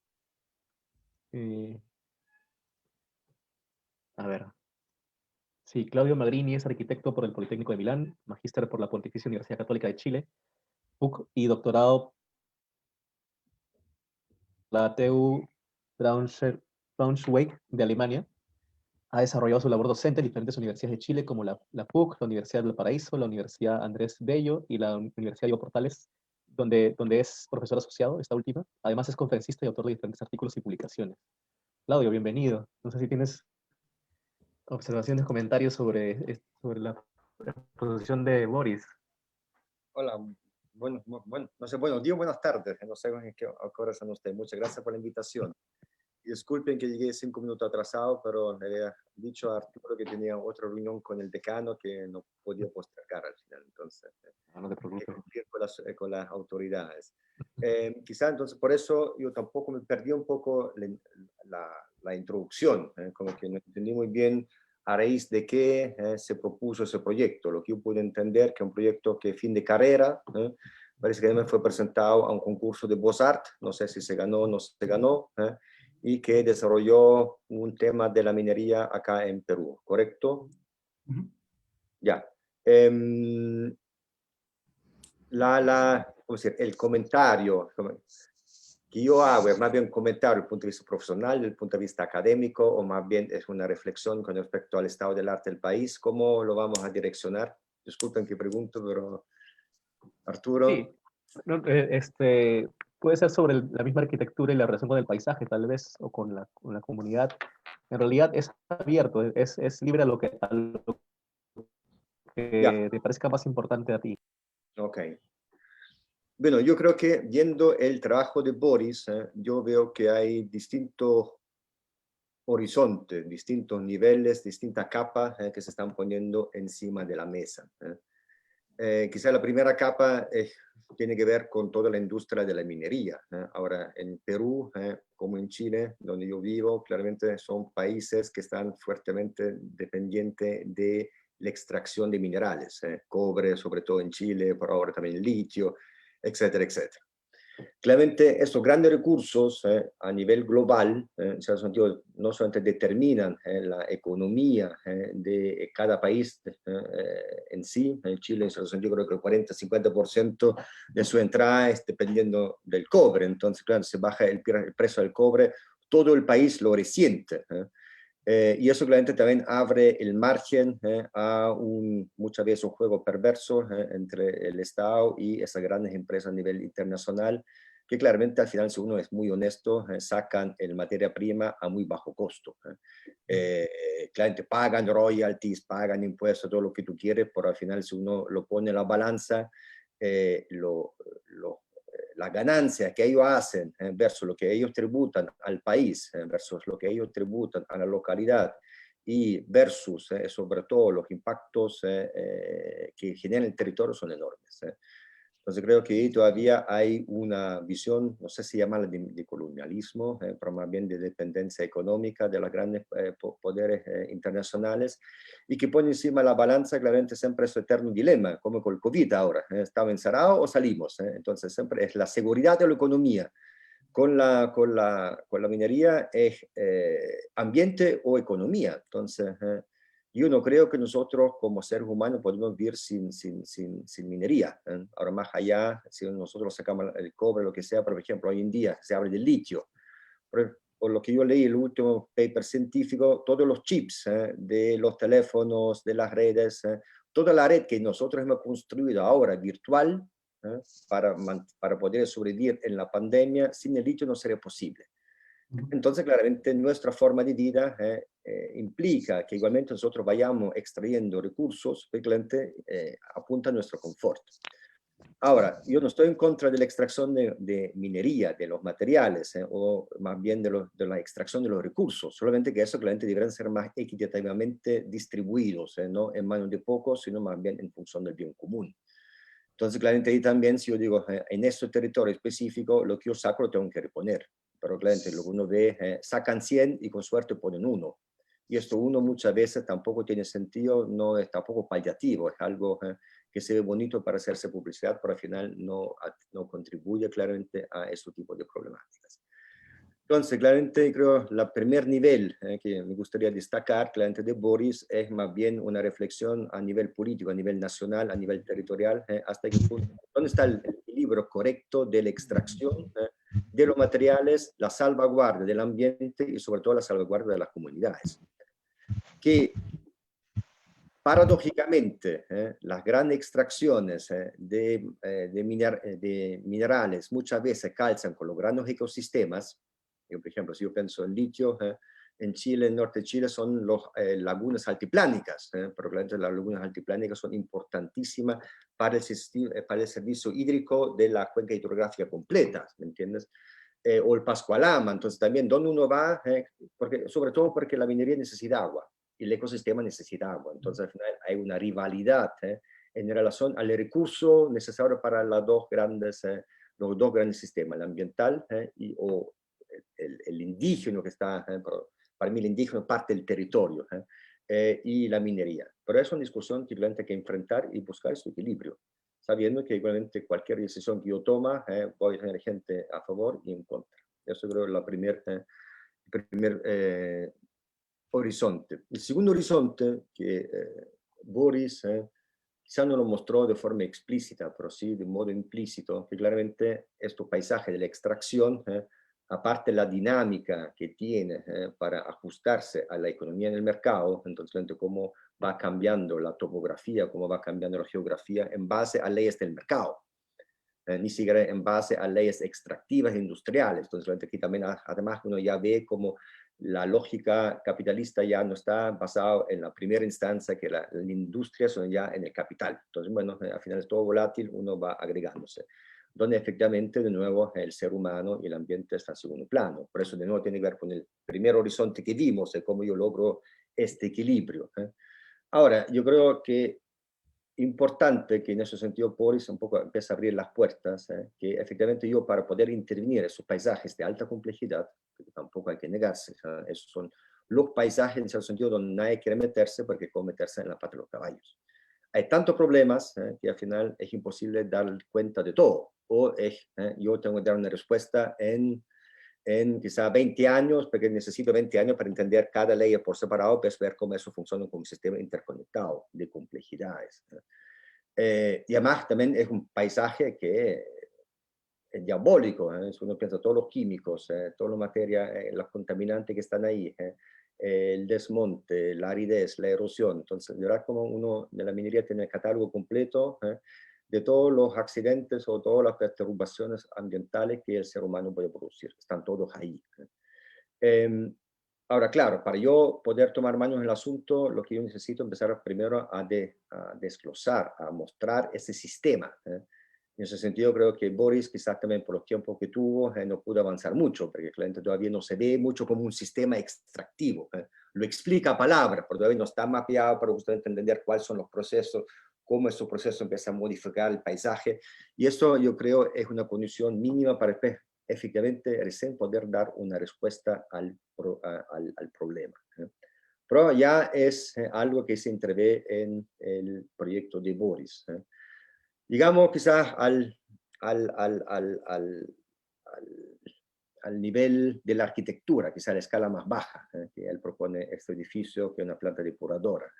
A ver. Sí, Claudio Magrini es arquitecto por el Politécnico de Milán, magíster por la Pontificia Universidad Católica de Chile, PUC, y doctorado por la TU Braunschweig de Alemania. Ha desarrollado su labor docente en diferentes universidades de Chile, como la PUC, la Universidad del Paraíso, la Universidad Andrés Bello y la Universidad Diego Portales, donde es profesor asociado, esta última. Además es conferencista y autor de diferentes artículos y publicaciones. Claudio, bienvenido. No sé si tienes observaciones, comentarios sobre la exposición de Boris. Hola, no sé, buenos días, buenas tardes, no sé en qué hora están ustedes. Muchas gracias por la invitación. Disculpen que llegué 5 minutos atrasado, pero le había dicho a Arturo que tenía otra reunión con el decano que no podía postergar al final. Entonces, No te hay que preocupes. cumplir con las autoridades. Quizá entonces por eso yo tampoco me perdí un poco la introducción, como que no entendí muy bien a raíz de qué se propuso ese proyecto. Lo que yo pude entender que es un proyecto que fin de carrera, parece que también fue presentado a un concurso de Beaux-Arts, no sé si se ganó o no se ganó, y que desarrolló un tema de la minería acá en Perú, ¿correcto? Ya. ¿Cómo decir? El comentario que yo hago es más bien un comentario desde el punto de vista profesional, desde el punto de vista académico, o más bien es una reflexión con respecto al estado del arte del país. ¿Cómo lo vamos a direccionar? Disculpen que pregunto, pero Arturo. Sí, no, puede ser sobre la misma arquitectura y la relación con el paisaje, tal vez, o con la comunidad. En realidad es abierto, es libre a lo Ya, que te parezca más importante a ti. ok. Bueno, yo creo que viendo el trabajo de Boris, yo veo que hay distintos horizontes, distintos niveles, distintas capas que se están poniendo encima de la mesa. Quizá la primera capa tiene que ver con toda la industria de la minería. Ahora, en Perú, como en Chile, donde yo vivo, claramente son países que están fuertemente dependientes de la extracción de minerales, cobre, sobre todo en Chile, por ahora también litio, etcétera, etcétera. Claramente estos grandes recursos a nivel global, en cierto sentido, no solamente determinan la economía de cada país en sí. En Chile, en cierto sentido, creo que el 40-50% de su entrada es dependiendo del cobre. Entonces, claro, se baja el precio del cobre, todo el país lo resiente. Y eso claramente también abre el margen a muchas veces un juego perverso entre el Estado y esas grandes empresas a nivel internacional, que claramente al final, si uno es muy honesto, sacan el materia prima a muy bajo costo. Claramente pagan royalties, pagan impuestos, todo lo que tú quieres, pero al final, si uno lo pone en la balanza, la ganancia que ellos hacen versus lo que ellos tributan al país, versus lo que ellos tributan a la localidad y versus, sobre todo, los impactos que genera el territorio son enormes. Entonces creo que todavía hay una visión, no sé si llamarla de colonialismo, pero más bien de dependencia económica de los grandes poderes internacionales, y que pone encima la balanza claramente siempre ese eterno dilema, como con el COVID ahora, ¿estamos encerrados o salimos? Entonces siempre es la seguridad de la economía. Con la minería es ambiente o economía. Entonces, yo no creo que nosotros como seres humanos podemos vivir sin minería. Ahora más allá, si nosotros sacamos el cobre, lo que sea, por ejemplo, hoy en día se habla del litio. Por lo que yo leí el último paper científico, todos los chips de los teléfonos, de las redes, toda la red que nosotros hemos construido ahora virtual, para poder sobrevivir en la pandemia, sin el litio no sería posible. Entonces, claramente, nuestra forma de vida implica que igualmente nosotros vayamos extrayendo recursos que claramente apunta a nuestro confort. Ahora, yo no estoy en contra de la extracción de minería, de los materiales, o más bien de la extracción de los recursos, solamente que eso claramente deberían ser más equitativamente distribuidos, no en manos de pocos, sino más bien en función del bien común. Entonces, claramente ahí también, si yo digo, en este territorio específico, lo que yo saco lo tengo que reponer. Pero claramente lo que uno ve, sacan 100 y con suerte ponen 1. Y esto uno muchas veces tampoco tiene sentido, no es tampoco paliativo, es algo que se ve bonito para hacerse publicidad, pero al final no contribuye claramente a este tipo de problemáticas. Entonces, claramente, creo que el primer nivel que me gustaría destacar, claramente de Boris, es más bien una reflexión a nivel político, a nivel nacional, a nivel territorial, hasta qué punto, dónde está el equilibrio correcto de la extracción de los materiales, la salvaguardia del ambiente y sobre todo la salvaguardia de las comunidades. Que paradójicamente, las grandes extracciones de minerales muchas veces calzan con los grandes ecosistemas. Por ejemplo, si yo pienso en litio, en Chile, en norte de Chile, son las lagunas altiplánicas, pero claramente las lagunas altiplánicas son importantísimas para el servicio hídrico de la cuenca hidrográfica completa, ¿me entiendes? o el Pascualama. Entonces también donde uno va, porque, sobre todo porque la minería necesita agua y el ecosistema necesita agua. Entonces al final hay una rivalidad en relación al recurso necesario para los dos grandes sistemas, el ambiental o el indígena que está, para mí el indígena parte del territorio y la minería. Pero es una discusión que hay que enfrentar y buscar su equilibrio, sabiendo que igualmente cualquier decisión que yo toma, voy a tener gente a favor y en contra. Eso creo es el primer horizonte. El segundo horizonte que Boris quizá no lo mostró de forma explícita, pero sí de modo implícito, que claramente este paisaje de la extracción, aparte la dinámica que tiene para ajustarse a la economía en el mercado, entonces cómo va cambiando la topografía, cómo va cambiando la geografía en base a leyes del mercado, ni siquiera en base a leyes extractivas e industriales. Entonces aquí también además uno ya ve como la lógica capitalista ya no está basada en la primera instancia que la industria, sino ya en el capital. Entonces, bueno, al final es todo volátil, uno va agregándose, donde efectivamente de nuevo el ser humano y el ambiente están en segundo plano. Por eso de nuevo tiene que ver con el primer horizonte que vimos, de cómo yo logro este equilibrio. Ahora, yo creo que importante que en ese sentido Boris un poco empieza a abrir las puertas, que efectivamente yo para poder intervenir en esos paisajes de alta complejidad, que tampoco hay que negarse, esos son los paisajes en ese sentido donde nadie quiere meterse porque es como meterse en la pata de los caballos. Hay tantos problemas que al final es imposible dar cuenta de todo, o yo tengo que dar una respuesta en quizá 20 años, porque necesito 20 años para entender cada ley por separado, pues ver cómo eso funciona como un sistema interconectado de complejidades. Y además también es un paisaje que es diabólico, si uno piensa todos los químicos, toda la materia, los contaminantes que están ahí, el desmonte, la aridez, la erosión. Entonces, de verdad como uno de la minería tiene el catálogo completo de todos los accidentes o todas las perturbaciones ambientales que el ser humano puede producir. Están todos ahí. Ahora, claro, para yo poder tomar manos en el asunto, lo que yo necesito empezar primero a desglosar, a mostrar ese sistema. En ese sentido, creo que Boris, quizás también por los tiempos que tuvo, no pudo avanzar mucho, porque el cliente todavía no se ve mucho como un sistema extractivo. Lo explica a palabras, pero todavía no está mapeado para justamente entender cuáles son los procesos, cómo esos procesos empiezan a modificar el paisaje. Y esto yo creo es una condición mínima para efectivamente recién poder dar una respuesta al problema. Pero ya es algo que se entrevé en el proyecto de Boris. Digamos quizás al nivel de la arquitectura, quizás a la escala más baja, que él propone este edificio que es una planta depuradora.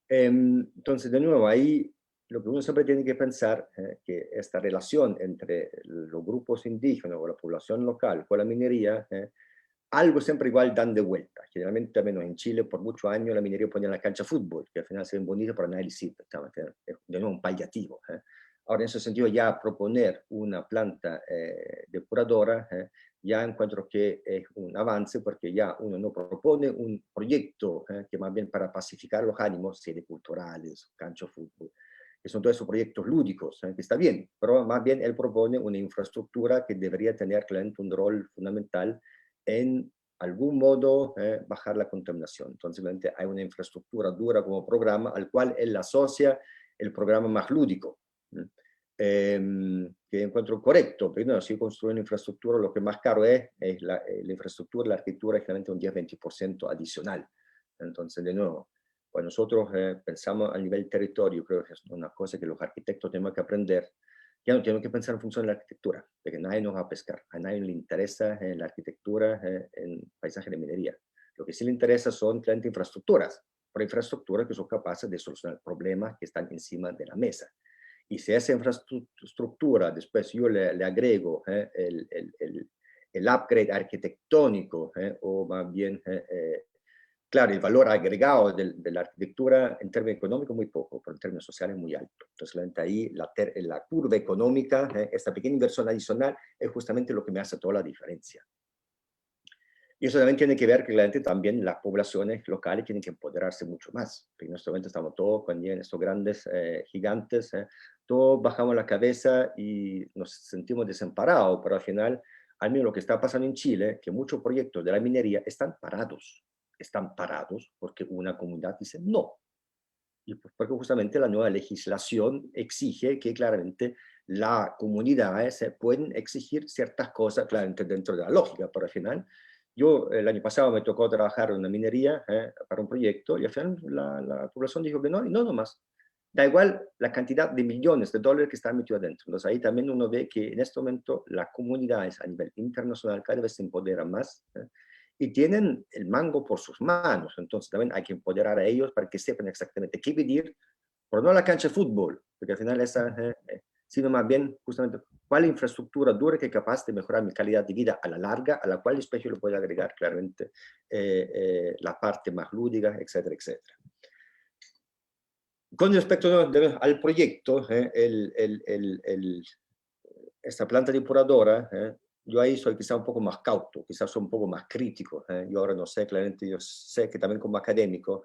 Entonces, de nuevo, ahí lo que uno siempre tiene que pensar que esta relación entre los grupos indígenas o la población local con la minería, algo siempre igual dan de vuelta. Generalmente, al menos en Chile, por muchos años la minería ponía en la cancha de fútbol, que al final se ven bonitos, pero nadie le sirve. Es de nuevo un paliativo. Ahora, en ese sentido, ya proponer una planta depuradora, ya encuentro que es un avance, porque ya uno no propone un proyecto que más bien para pacificar los ánimos, sedes culturales, cancha de fútbol, que son todos esos proyectos lúdicos, que está bien, pero más bien él propone una infraestructura que debería tener claramente un rol fundamental en algún modo bajar la contaminación. Entonces, hay una infraestructura dura como programa al cual él asocia el programa más lúdico, que encuentro correcto. Primero, si construye una infraestructura, lo que más caro es la infraestructura, la arquitectura es claramente un 10-20% adicional. Entonces, de nuevo, cuando nosotros pensamos a nivel territorio, creo que es una cosa que los arquitectos tenemos que aprender. Ya no tenemos que pensar en función de la arquitectura, porque nadie nos va a pescar, a nadie le interesa la arquitectura en paisaje de minería. Lo que sí le interesa son claramente infraestructuras, pero infraestructuras que son capaces de solucionar problemas que están encima de la mesa. Y si a esa infraestructura después yo le agrego el upgrade arquitectónico, o más bien, claro, el valor agregado de la arquitectura en términos económicos muy poco, pero en términos sociales muy alto. Entonces, ahí la curva económica, esta pequeña inversión adicional, es justamente lo que me hace toda la diferencia. Y eso también tiene que ver que también las poblaciones locales tienen que empoderarse mucho más. Porque en este momento estamos todos, cuando llegan estos grandes gigantes, todos bajamos la cabeza y nos sentimos desamparados, pero al final al menos lo que está pasando en Chile, que muchos proyectos de la minería están parados porque una comunidad dice no. Y porque justamente la nueva legislación exige que claramente las comunidades pueden exigir ciertas cosas, claramente dentro de la lógica, pero al final, yo el año pasado me tocó trabajar en una minería para un proyecto y al final la población dijo que no, y no nomás. Da igual la cantidad de millones de dólares que están metidos adentro. Entonces ahí también uno ve que en este momento las comunidades a nivel internacional cada vez se empoderan más y tienen el mango por sus manos. Entonces también hay que empoderar a ellos para que sepan exactamente qué pedir, pero no la cancha de fútbol, porque al final esa, sino más bien justamente cuál infraestructura dura que es capaz de mejorar mi calidad de vida a la larga, a la cual después yo le puedo agregar claramente la parte más lúdica, etcétera, etcétera. Con respecto al proyecto, esta planta depuradora, yo ahí soy quizá un poco más cauto, quizás soy un poco más crítico. Yo ahora no sé, claramente yo sé que también como académico,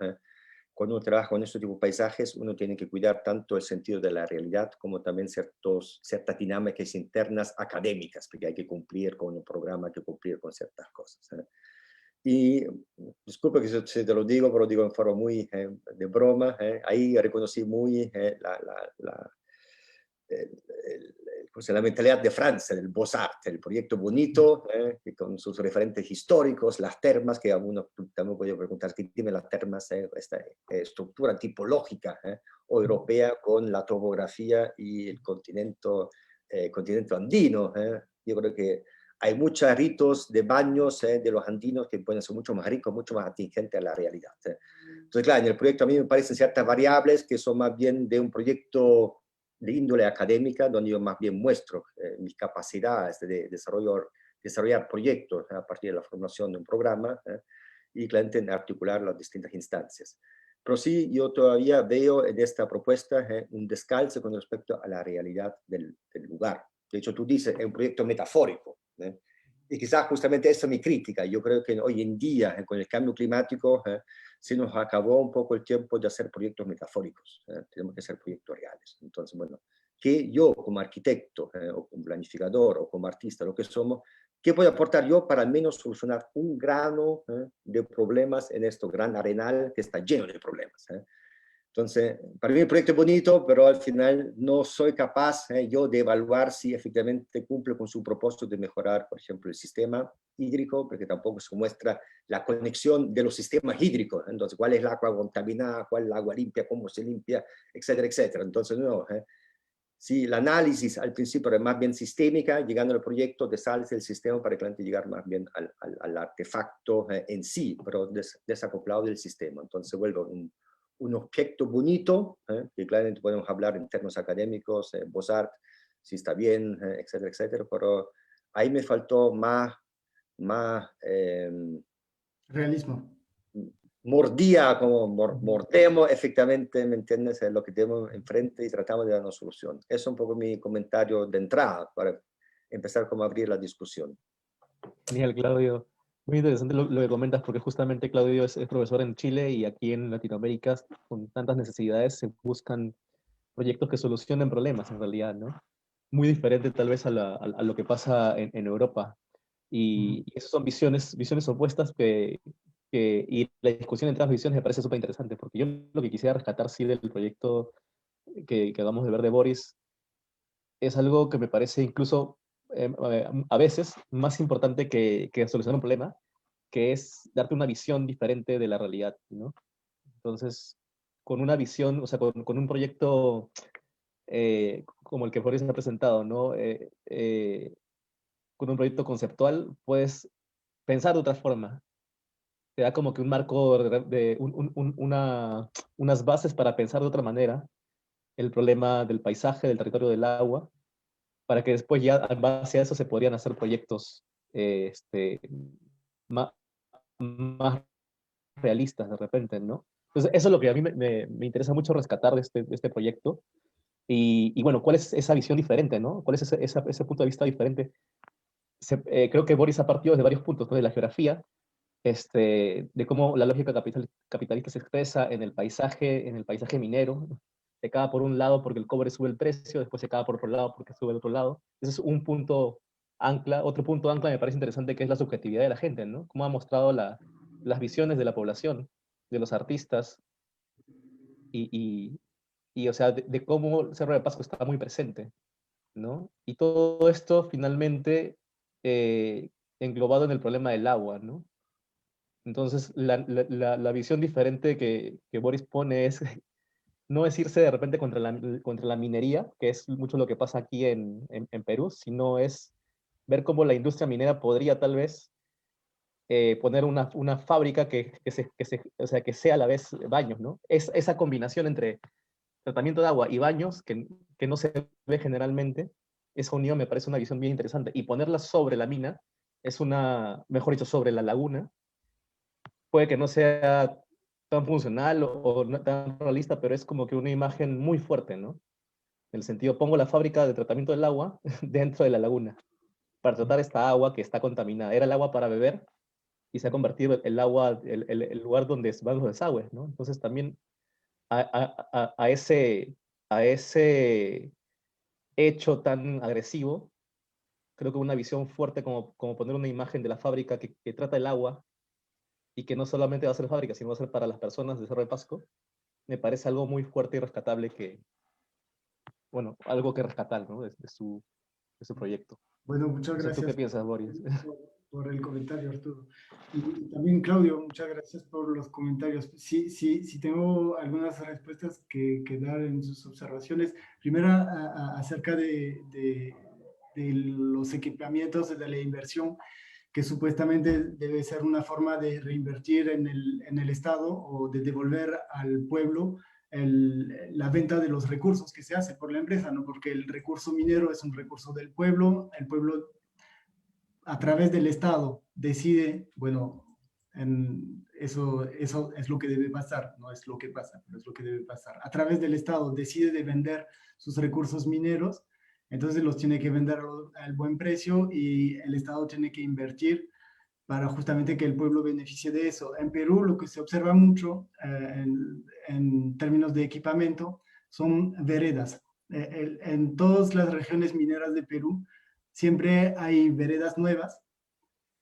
cuando uno trabaja con este tipo de paisajes, uno tiene que cuidar tanto el sentido de la realidad como también ciertas dinámicas internas académicas, porque hay que cumplir con un programa, hay que cumplir con ciertas cosas. Y disculpa que se te lo digo, pero lo digo en forma muy de broma. Ahí reconocí muy la mentalidad de Francia, del Beaux-Arts, el proyecto bonito, que con sus referentes históricos, las termas, que a uno también puede preguntar qué tiene las termas, esta estructura tipológica o europea con la topografía y el continente andino. Yo creo que hay muchos ritos de baños de los andinos que pueden ser mucho más ricos, mucho más atingentes a la realidad. Entonces, claro, en el proyecto a mí me parecen ciertas variables que son más bien de un proyecto de índole académica, donde yo más bien muestro mis capacidades de desarrollar proyectos a partir de la formación de un programa y claramente en articular las distintas instancias. Pero sí, yo todavía veo en esta propuesta un descalce con respecto a la realidad del lugar. De hecho, tú dices, es un proyecto metafórico. Y quizás justamente esa es mi crítica. Yo creo que hoy en día, con el cambio climático, se nos acabó un poco el tiempo de hacer proyectos metafóricos. Tenemos que hacer proyectos reales. Entonces, bueno, que yo como arquitecto, o como planificador, o como artista, lo que somos, ¿qué puedo aportar yo para al menos solucionar un grano de problemas en este gran arenal que está lleno de problemas? Entonces, para mí el proyecto es bonito, pero al final no soy capaz yo de evaluar si efectivamente cumple con su propósito de mejorar, por ejemplo, el sistema hídrico, porque tampoco se muestra la conexión de los sistemas hídricos. Entonces, ¿cuál es el agua contaminada? ¿Cuál es el agua limpia? ¿Cómo se limpia? Etcétera, etcétera. Entonces, no. Si el análisis al principio era más bien sistémica, llegando al proyecto desalce el sistema para claramente llegar más bien al artefacto en sí, pero desacoplado del sistema. Entonces, se vuelve un objeto bonito, que claramente podemos hablar en términos académicos, Beaux-Arts, si está bien, etcétera, etcétera, pero ahí me faltó más Realismo. mordía, como mordemos efectivamente, ¿me entiendes? Es lo que tenemos enfrente y tratamos de dar una solución. Eso es un poco mi comentario de entrada para empezar como a abrir la discusión. Genial, Claudio. Muy interesante lo que comentas, porque justamente Claudio es profesor en Chile y aquí en Latinoamérica, con tantas necesidades, se buscan proyectos que solucionen problemas en realidad, ¿no? Muy diferente tal vez a lo que pasa en Europa. Y esas son visiones opuestas y la discusión entre las visiones me parece súper interesante, porque yo lo que quisiera rescatar sí del proyecto que acabamos de ver de Boris es algo que me parece incluso a veces más importante que solucionar un problema, que es darte una visión diferente de la realidad, ¿no? Entonces, con una visión, o sea, con un proyecto como el que Boris ha presentado, ¿no? Con un proyecto conceptual, puedes pensar de otra forma. Te da como que un marco, unas bases para pensar de otra manera el problema del paisaje, del territorio del agua, para que después ya en base a eso se podrían hacer proyectos más, más realistas de repente, ¿no? Entonces, eso es lo que a mí me interesa mucho rescatar de este proyecto. Y bueno, ¿cuál es esa visión diferente, no? ¿Cuál es ese punto de vista diferente? Creo que Boris ha partido de varios puntos, ¿no? De la geografía, de cómo la lógica capitalista se expresa en el paisaje minero. Se cae por un lado porque el cobre sube el precio, después se cae por otro lado porque sube el otro lado. Ese es un punto otro punto ancla me parece interesante, que es la subjetividad de la gente, ¿no? Cómo ha mostrado las visiones de la población, de los artistas, o sea, de cómo Cerro de Pasco está muy presente, ¿no? Y todo esto finalmente englobado en el problema del agua, ¿no? Entonces, la visión diferente que Boris pone es no es irse de repente contra la minería, que es mucho lo que pasa aquí en Perú, sino es ver cómo la industria minera podría tal vez poner una fábrica o sea, que sea a la vez baños, ¿no? Esa combinación entre tratamiento de agua y baños, que no se ve generalmente, esa unión me parece una visión bien interesante. Y ponerla sobre la mina, mejor dicho, sobre la laguna, puede que no sea tan funcional o no tan realista, pero es como que una imagen muy fuerte, ¿no? En el sentido, pongo la fábrica de tratamiento del agua dentro de la laguna para tratar esta agua que está contaminada. Era el agua para beber y se ha convertido el agua, el lugar donde van los desagües, ¿no? Entonces también a ese hecho tan agresivo, creo que una visión fuerte como poner una imagen de la fábrica que trata el agua y que no solamente va a ser fábrica, sino va a ser para las personas de Cerro de Pasco, me parece algo muy fuerte y rescatable bueno, algo que rescatar, ¿no? De su proyecto. Bueno, muchas No sé, ¿tú qué gracias piensas, Boris? por el comentario, Arturo. Y también, Claudio, muchas gracias por los comentarios. Sí, tengo algunas respuestas que dar en sus observaciones. Primera, acerca de los equipamientos, de la inversión, que supuestamente debe ser una forma de reinvertir en el Estado o de devolver al pueblo la venta de los recursos que se hace por la empresa, ¿no? Porque el recurso minero es un recurso del pueblo, el pueblo a través del Estado decide, bueno, eso es lo que debe pasar, no es lo que pasa, pero es lo que debe pasar. A través del Estado decide de vender sus recursos mineros, entonces los tiene que vender al buen precio y el Estado tiene que invertir para justamente que el pueblo beneficie de eso. En Perú lo que se observa mucho en términos de equipamiento son veredas. En todas las regiones mineras de Perú siempre hay veredas nuevas,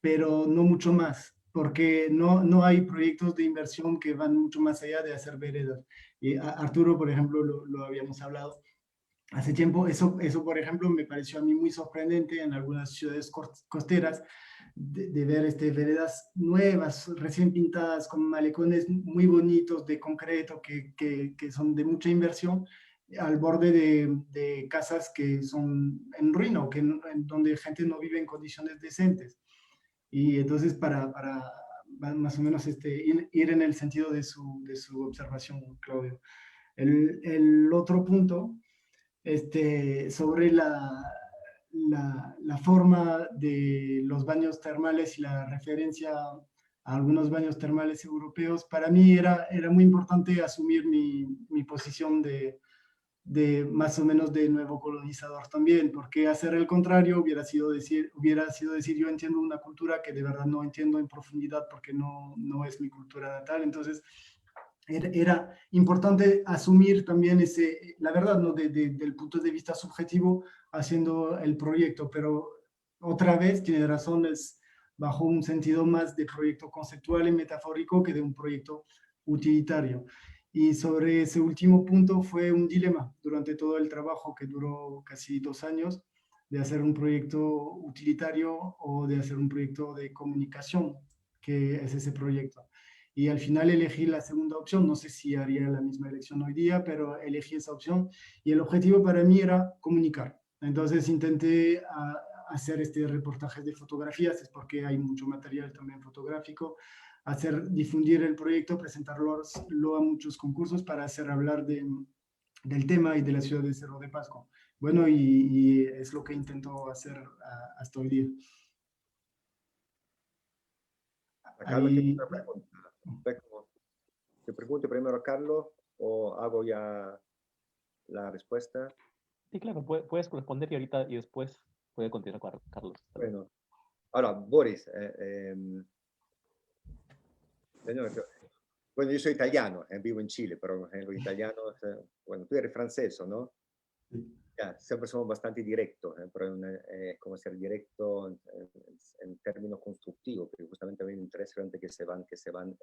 pero no mucho más, porque no hay proyectos de inversión que van mucho más allá de hacer veredas. Y Arturo, por ejemplo, lo habíamos hablado hace tiempo. Eso, por ejemplo, me pareció a mí muy sorprendente en algunas ciudades costeras, de ver veredas nuevas, recién pintadas, con malecones muy bonitos de concreto, que son de mucha inversión, al borde de casas que son en ruina, o donde gente no vive en condiciones decentes. Y entonces, para más o menos ir en el sentido de su observación, Claudio. El otro punto, sobre la forma de los baños termales y la referencia a algunos baños termales europeos, para mí era muy importante asumir mi posición de más o menos de nuevo colonizador también, porque hacer el contrario hubiera sido decir yo entiendo una cultura que de verdad no entiendo en profundidad porque no es mi cultura natal. Entonces era importante asumir también la verdad, ¿no? Del punto de vista subjetivo haciendo el proyecto, pero otra vez tiene razón, es bajo un sentido más de proyecto conceptual y metafórico que de un proyecto utilitario. Y sobre ese último punto fue un dilema durante todo el trabajo, que duró casi 2 años, de hacer un proyecto utilitario o de hacer un proyecto de comunicación, que es ese proyecto. Y al final elegí la segunda opción. No sé si haría la misma elección hoy día, pero elegí esa opción. Y el objetivo para mí era comunicar. Entonces intenté hacer reportajes de fotografías, es porque hay mucho material también fotográfico, difundir el proyecto, presentarlo a muchos concursos para hacer hablar del tema y de la ciudad de Cerro de Pasco. Bueno, y es lo que intento hacer hasta hoy día. A Carlos tiene Ahí, una pregunta. ¿Te pregunto primero a Carlos o hago ya la respuesta? Sí, claro, puedes responder y ahorita y después puede continuar con Carlos. Bueno, ahora, Boris, bueno, yo soy italiano, vivo en Chile, pero en lo italiano, bueno, tú eres francés, ¿no? sí. Ya, siempre somos bastante directos, pero como ser directo en términos constructivos, porque justamente a mí me interesa que se van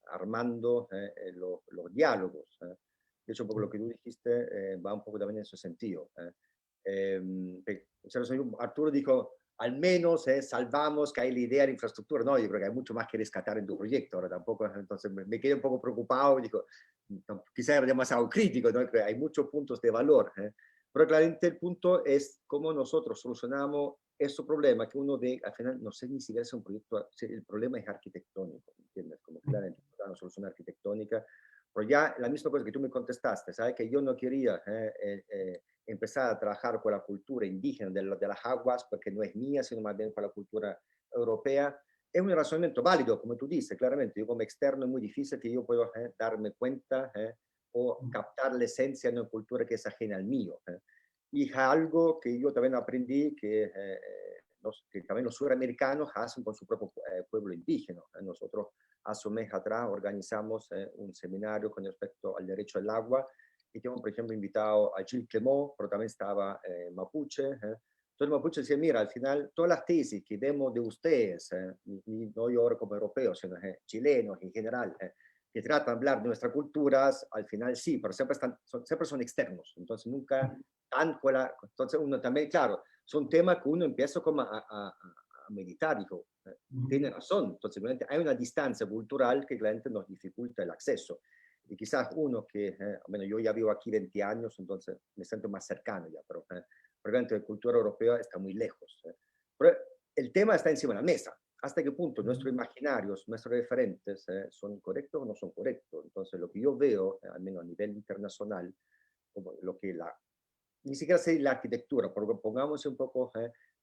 armando los diálogos. De hecho, un poco lo que tú dijiste va un poco también en ese sentido. Arturo dijo, al menos salvamos que hay la idea de infraestructura. No, yo creo que hay mucho más que rescatar en tu proyecto. Ahora tampoco, entonces me quedé un poco preocupado. Digo, quizás era demasiado crítico, ¿no? Que hay muchos puntos de valor. Pero claramente el punto es cómo nosotros solucionamos ese problema que uno ve, al final, no sé ni siquiera si es un proyecto, el problema es arquitectónico, ¿entiendes? Como claramente una solución arquitectónica. Pero ya la misma cosa que tú me contestaste, ¿sabes? Que yo no quería empezar a trabajar con la cultura indígena de las aguas, porque no es mía, sino más bien con la cultura europea. Es un razonamiento válido, como tú dices, claramente. Yo como externo es muy difícil que yo pueda darme cuenta o captar la esencia de una cultura que es ajena al mío. Y es algo que yo también aprendí que también los suramericanos hacen con su propio pueblo indígena. Nosotros hace un mes atrás organizamos un seminario con respecto al derecho al agua y tenemos, por ejemplo, invitado a Gilles Clément, pero también estaba Mapuche. Entonces Mapuche decía, mira, al final todas las tesis que vemos de ustedes, y no yo ahora como europeo, sino chilenos en general, que tratan de hablar de nuestras culturas, al final sí, pero siempre son externos, entonces nunca tan entonces uno también, claro, son temas que uno empieza como a meditar, dijo, tiene razón, entonces hay una distancia cultural que claramente nos dificulta el acceso. Y quizás uno que, bueno, yo ya vivo aquí 20 años, entonces me siento más cercano ya, pero realmente la cultura europea está muy lejos. Pero el tema está encima de la mesa. ¿Hasta qué punto nuestros imaginarios, nuestros referentes son correctos o no son correctos? Entonces, lo que yo veo, al menos a nivel internacional, como lo que ni siquiera sé la arquitectura, porque pongamos un poco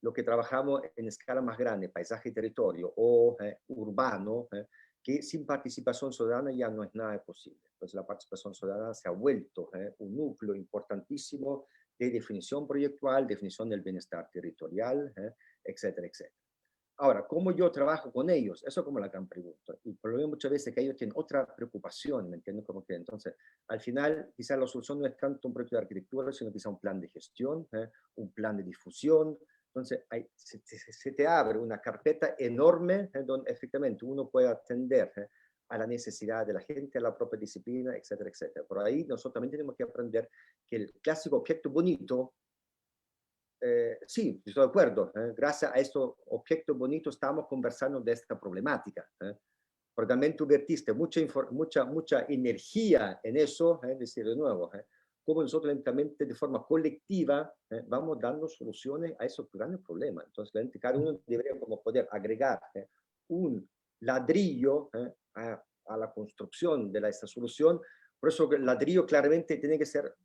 lo que trabajamos en escala más grande, paisaje y territorio, o urbano, que sin participación ciudadana ya no es nada posible. Entonces la participación ciudadana se ha vuelto un núcleo importantísimo de definición proyectual, definición del bienestar territorial, etcétera, etcétera. Ahora, ¿cómo yo trabajo con ellos? Eso es como la gran pregunta. Y el problema muchas veces es que ellos tienen otra preocupación, ¿me entiendes? Como que entonces, al final, quizás la solución no es tanto un proyecto de arquitectura, sino quizás un plan de gestión, un plan de difusión. Entonces, se te abre una carpeta enorme donde efectivamente uno puede atender a la necesidad de la gente, a la propia disciplina, etcétera, etcétera. Por ahí nosotros también tenemos que aprender que el clásico objeto bonito, sí, estoy de acuerdo. Gracias a estos objetos bonitos estamos conversando de esta problemática. Pero también tú vertiste mucha energía en eso, decir de nuevo, como nosotros lentamente de forma colectiva vamos dando soluciones a esos grandes problemas. Entonces, cada uno debería como poder agregar un ladrillo a la construcción de esta solución. Por eso el ladrillo claramente tiene que ser,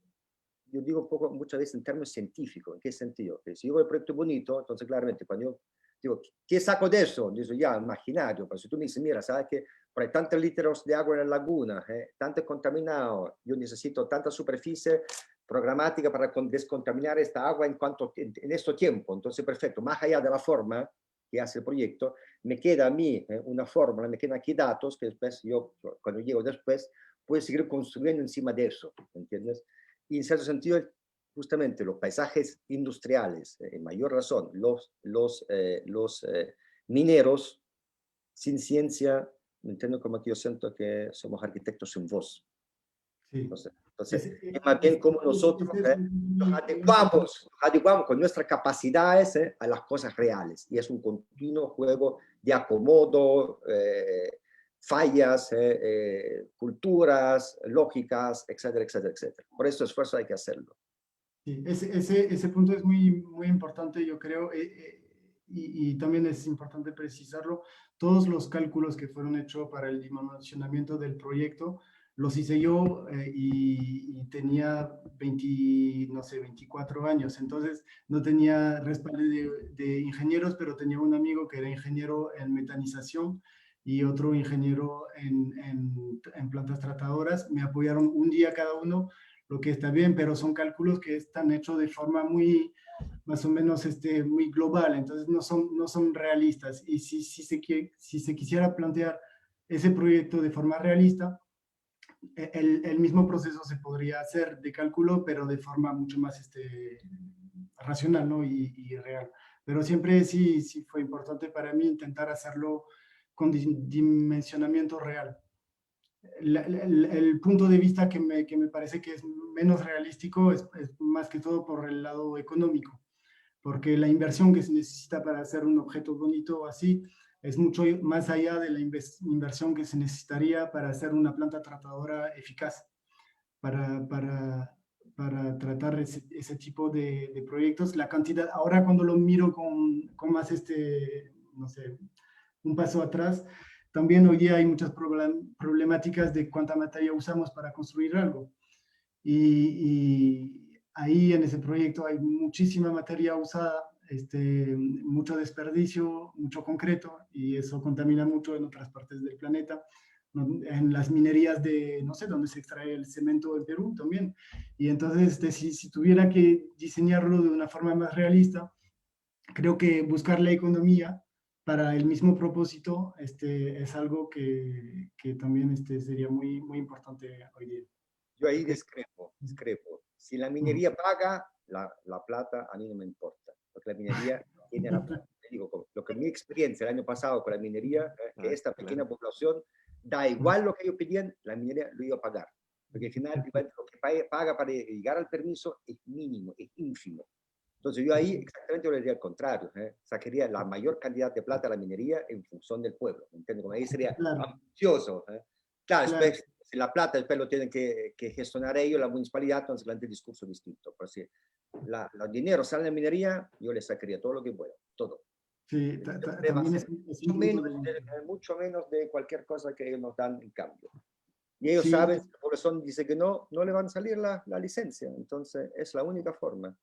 yo digo un poco muchas veces en términos científicos. ¿En qué sentido? Que si yo veo el proyecto bonito, entonces claramente cuando yo digo, ¿qué saco de eso? Digo, ya, imaginario. Pero si tú me dices, mira, ¿sabes que hay tantos litros de agua en la laguna, tanto contaminado, yo necesito tanta superficie programática para descontaminar esta agua en este tiempo? Entonces, perfecto. Más allá de la forma que hace el proyecto, me queda a mí una fórmula, me quedan aquí datos que después yo, cuando llego después, puedo seguir construyendo encima de eso, ¿entiendes? Y en cierto sentido, justamente los paisajes industriales, en mayor razón, los mineros, sin ciencia, me entiendo como que yo siento que somos arquitectos sin voz. Sí. Entonces es más bien como nosotros nos adecuamos con nuestras capacidades a las cosas reales. Y es un continuo juego de acomodo, fallas, culturas, lógicas, etcétera, etcétera, etcétera. Por eso esfuerzo hay que hacerlo. Sí, ese punto es muy, muy importante, yo creo, y también es importante precisarlo. Todos los cálculos que fueron hechos para el dimensionamiento del proyecto los hice yo y tenía 24 años, entonces no tenía respaldo de ingenieros, pero tenía un amigo que era ingeniero en metanización y otro ingeniero en plantas tratadoras. Me apoyaron un día cada uno, lo que está bien, pero son cálculos que están hechos de forma muy, más o menos muy global, entonces no son realistas. Y si se quisiera plantear ese proyecto de forma realista, el mismo proceso se podría hacer de cálculo, pero de forma mucho más racional, ¿no? Y real. Pero siempre sí fue importante para mí intentar hacerlo con dimensionamiento real. El punto de vista que me parece que es menos realístico es más que todo por el lado económico, porque la inversión que se necesita para hacer un objeto bonito así es mucho más allá de la inversión que se necesitaría para hacer una planta tratadora eficaz, para tratar ese tipo de proyectos. La cantidad, ahora cuando lo miro con más, no sé, un paso atrás, también hoy día hay muchas problemáticas de cuánta materia usamos para construir algo. Y ahí en ese proyecto hay muchísima materia usada, mucho desperdicio, mucho concreto, y eso contamina mucho en otras partes del planeta. En las minerías de, no sé, donde se extrae el cemento en Perú también. Y entonces, si tuviera que diseñarlo de una forma más realista, creo que buscar la economía para el mismo propósito es algo que también sería muy, muy importante hoy día. Yo ahí discrepo. Si la minería paga, la plata a mí no me importa, porque la minería tiene la plata. Te digo, lo que mi experiencia el año pasado con la minería, que esta pequeña población, da igual lo que ellos pedían, la minería lo iba a pagar. Porque al final lo que paga para llegar al permiso es mínimo, es ínfimo. Entonces yo ahí exactamente lo diría al contrario, sacaría la mayor cantidad de plata a la minería en función del pueblo, ¿entiendes? Como ahí sería ambicioso. Claro, Claro. después, si la plata después lo tienen que gestionar ellos, la municipalidad, entonces el discurso distinto. Pero si los dineros salen de la minería, yo les sacaría todo lo que pueda, todo. Sí, también es un punto mucho menos de cualquier cosa que ellos nos dan en cambio. Y ellos sí, saben, si la población dice que no le van a salir la licencia. Entonces, es la única forma.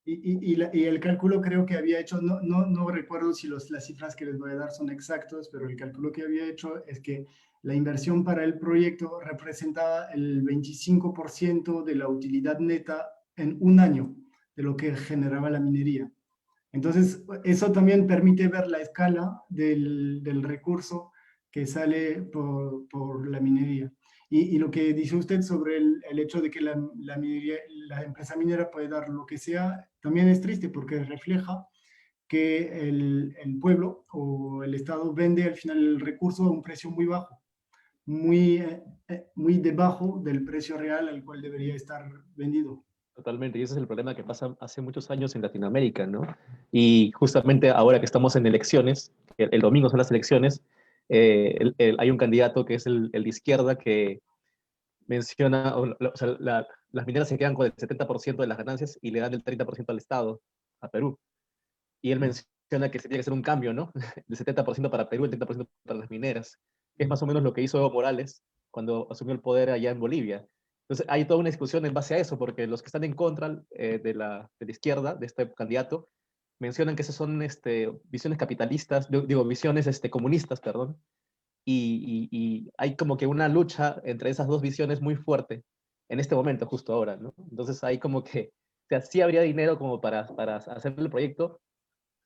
y el cálculo creo que había hecho, no recuerdo si las cifras que les voy a dar son exactos, pero el cálculo que había hecho es que la inversión para el proyecto representaba el 25% de la utilidad neta en un año de lo que generaba la minería. Entonces, eso también permite ver la escala del recurso que sale por la minería. Y lo que dice usted sobre el hecho de que la empresa minera puede dar lo que sea, también es triste porque refleja que el pueblo o el Estado vende al final el recurso a un precio muy bajo, muy debajo del precio real al cual debería estar vendido. Totalmente, y ese es el problema que pasa hace muchos años en Latinoamérica, ¿no? Y justamente ahora que estamos en elecciones, el domingo son las elecciones, hay un candidato que es el de izquierda que menciona, o sea, las mineras se quedan con el 70% de las ganancias y le dan el 30% al Estado, a Perú. Y él menciona que se tiene que hacer un cambio, ¿no? El 70% para Perú, el 30% para las mineras. Es más o menos lo que hizo Evo Morales cuando asumió el poder allá en Bolivia. Entonces hay toda una discusión en base a eso, porque los que están en contra de la izquierda, de este candidato, mencionan que esas son visiones capitalistas, digo, visiones comunistas, perdón, y hay como que una lucha entre esas dos visiones muy fuerte en este momento, justo ahora, ¿no? Entonces hay como que, o sea, sí habría dinero como para hacer el proyecto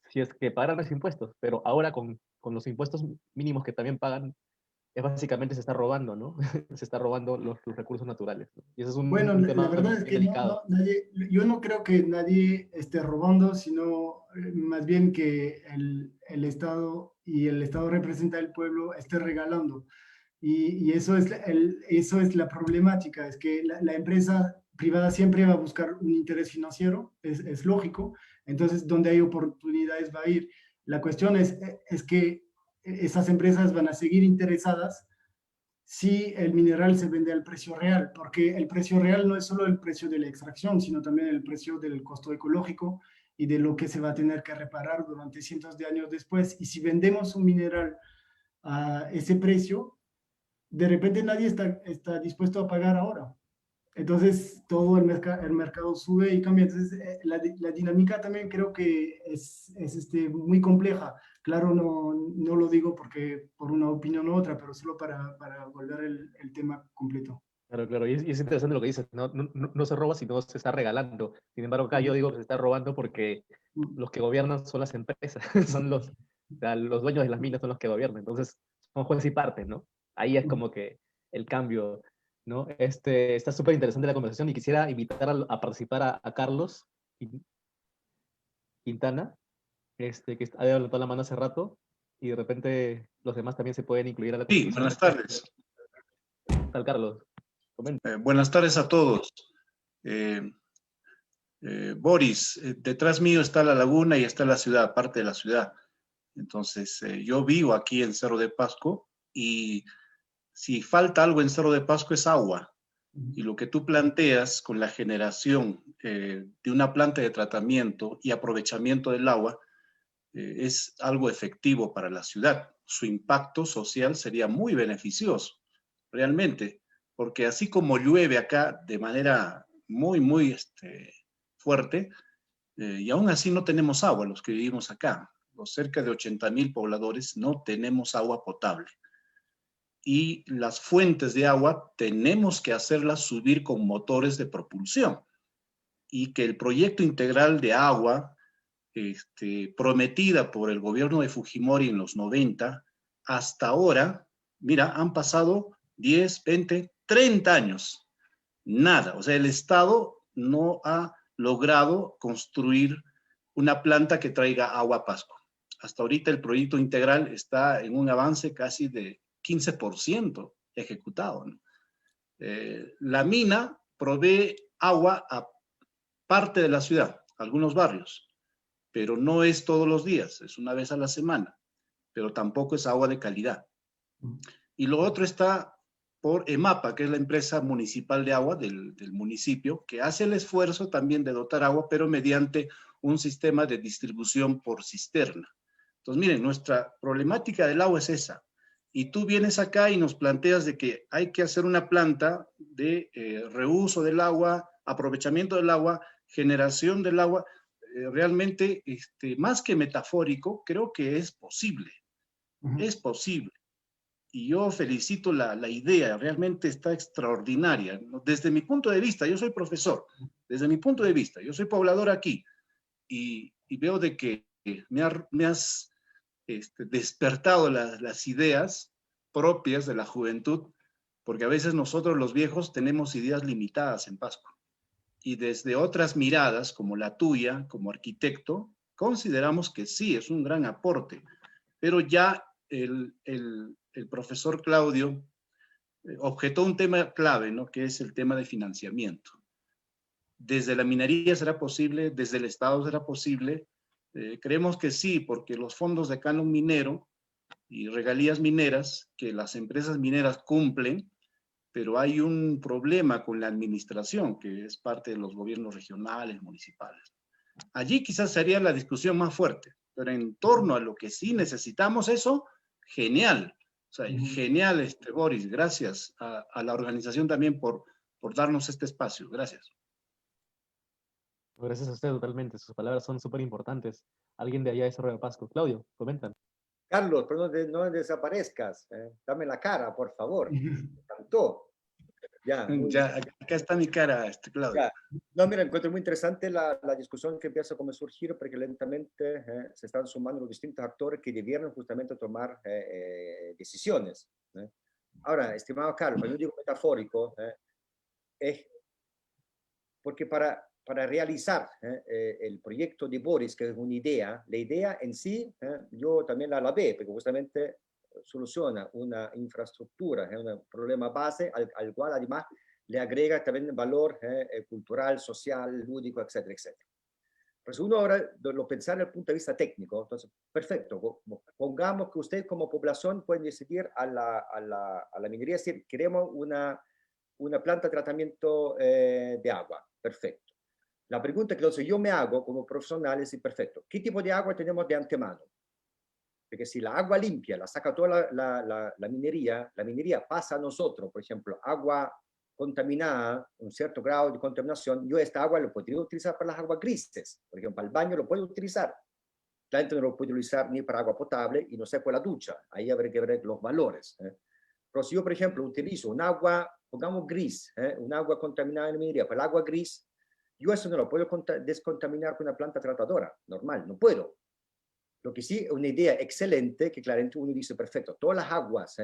si es que pagaran los impuestos, pero ahora con los impuestos mínimos que también pagan, es básicamente se está robando, ¿no? Se está robando los recursos naturales, ¿no? Y ese es Bueno, un la tema verdad es bien que delicado. yo no creo que nadie esté robando, sino más bien que el Estado y el Estado representa al pueblo esté regalando. Y eso eso es la problemática, es que la empresa privada siempre va a buscar un interés financiero, es lógico, entonces donde hay oportunidades va a ir. La cuestión es que esas empresas van a seguir interesadas si el mineral se vende al precio real, porque el precio real no es solo el precio de la extracción, sino también el precio del costo ecológico y de lo que se va a tener que reparar durante cientos de años después. Y si vendemos un mineral a ese precio, de repente nadie está dispuesto a pagar ahora. Entonces todo el mercado sube y cambia. Entonces la dinámica también creo que es muy compleja. Claro, no lo digo porque por una opinión u otra, pero solo para volver el tema completo. Claro, claro, y es interesante lo que dices, no se roba, sino se está regalando. Sin embargo, acá yo digo que se está robando porque los que gobiernan son las empresas, son o sea, los dueños de las minas son los que gobiernan, entonces son juez y parte, ¿no? Ahí es como que el cambio ¿no? Está súper interesante la conversación y quisiera invitar a participar a Carlos Quintana, que ha levantado la mano hace rato, y de repente los demás también se pueden incluir a la Sí, conversación. buenas tardes. Tal Carlos, comenta. Buenas tardes a todos. Boris, detrás mío está la laguna y está la ciudad, parte de la ciudad. Entonces, yo vivo aquí en Cerro de Pasco y si falta algo en Cerro de Pasco es agua. Y lo que tú planteas con la generación de una planta de tratamiento y aprovechamiento del agua es algo efectivo para la ciudad. Su impacto social sería muy beneficioso, realmente, porque así como llueve acá de manera muy fuerte, y aún así no tenemos agua los que vivimos acá. Los cerca de 80,000 pobladores no tenemos agua potable. Y las fuentes de agua tenemos que hacerlas subir con motores de propulsión. Y que el proyecto integral de agua prometida por el gobierno de Fujimori en los 90, hasta ahora, mira, han pasado 10, 20, 30 años. Nada. O sea, el Estado no ha logrado construir una planta que traiga agua a Pasco. Hasta ahorita el proyecto integral está en un avance casi de 15% ejecutado, ¿no? La mina provee agua a parte de la ciudad, algunos barrios, pero no es todos los días, es una vez a la semana, pero tampoco es agua de calidad. Y lo otro está por EMAPA, que es la empresa municipal de agua del municipio, que hace el esfuerzo también de dotar agua, pero mediante un sistema de distribución por cisterna. Entonces, miren, nuestra problemática del agua es esa. Y tú vienes acá y nos planteas de que hay que hacer una planta de reuso del agua, aprovechamiento del agua, generación del agua. Realmente, más que metafórico, creo que es posible. Es posible. Y yo felicito la idea, realmente está extraordinaria. Desde mi punto de vista, yo soy profesor, desde mi punto de vista, yo soy poblador aquí y veo de que me has despertado las ideas propias de la juventud, porque a veces nosotros los viejos tenemos ideas limitadas en Pasco. Y desde otras miradas, como la tuya, como arquitecto, consideramos que sí, es un gran aporte. Pero ya el profesor Claudio objetó un tema clave, ¿no? Que es el tema de financiamiento. Desde la minería será posible, desde el Estado será posible. Creemos que sí, porque los fondos de canon minero y regalías mineras, que las empresas mineras cumplen, pero hay un problema con la administración, que es parte de los gobiernos regionales, municipales. Allí quizás sería la discusión más fuerte, pero en torno a lo que sí necesitamos eso, genial. O sea, genial, Boris, gracias a la organización también por darnos este espacio. Gracias. Gracias a usted totalmente, sus palabras son súper importantes. Alguien de allá de Cerro de Pasco. Claudio, comentan. Carlos, pero no desaparezcas. Dame la cara, por favor. Me encantó. Ya, acá está mi cara, Claudio. Ya. No, mira, encuentro muy interesante la discusión que empieza como a surgir, porque lentamente se están sumando los distintos actores que debieron justamente tomar decisiones. Ahora, estimado Carlos, cuando yo digo metafórico, es porque para realizar el proyecto de Boris, que es una idea, la idea en sí, yo también la ve, porque justamente soluciona una infraestructura, un problema base al cual además le agrega también valor cultural, social, lúdico, etcétera, etcétera. Pues uno ahora lo pensar desde el punto de vista técnico, entonces, perfecto, pongamos que usted como población pueden decidir a la minería, es decir, queremos una planta de tratamiento de agua, perfecto. La pregunta que yo me hago como profesional es, perfecto, ¿qué tipo de agua tenemos de antemano? Porque si la agua limpia la saca toda la minería pasa a nosotros, por ejemplo, agua contaminada, un cierto grado de contaminación, yo esta agua lo podría utilizar para las aguas grises, por ejemplo, para el baño lo puedo utilizar. La gente no lo puede utilizar ni para agua potable y no sé por la ducha, ahí habrá que ver los valores. Pero si yo, por ejemplo, utilizo un agua, pongamos gris, un agua contaminada en la minería, para el agua gris, yo eso no lo puedo descontaminar con una planta tratadora, normal, no puedo. Lo que sí es una idea excelente, que claramente uno dice, perfecto, todas las aguas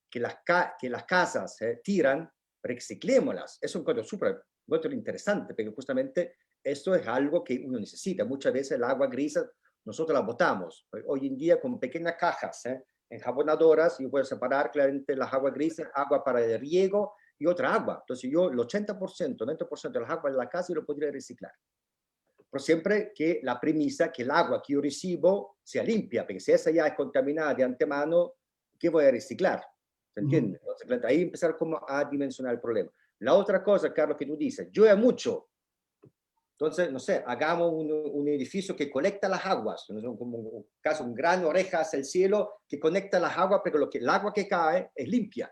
que las casas tiran, reciclémoslas. Es un código súper interesante, porque justamente esto es algo que uno necesita. Muchas veces el agua gris nosotros la botamos. Hoy en día con pequeñas cajas enjabonadoras, yo puedo separar claramente las aguas grises, agua para el riego y otra agua. Entonces yo el 80%, 90% de las aguas de la casa yo lo podría reciclar. Pero siempre que la premisa que el agua que yo recibo sea limpia, porque si esa ya es contaminada de antemano, ¿qué voy a reciclar? ¿Se entiende? Entonces, ahí empezar como a dimensionar el problema. La otra cosa, Carlos, que tú dices, llueve mucho. Entonces, no sé, hagamos un edificio que colecta las aguas, como un caso, un gran oreja hacia el cielo que conecta las aguas, pero el agua que cae es limpia.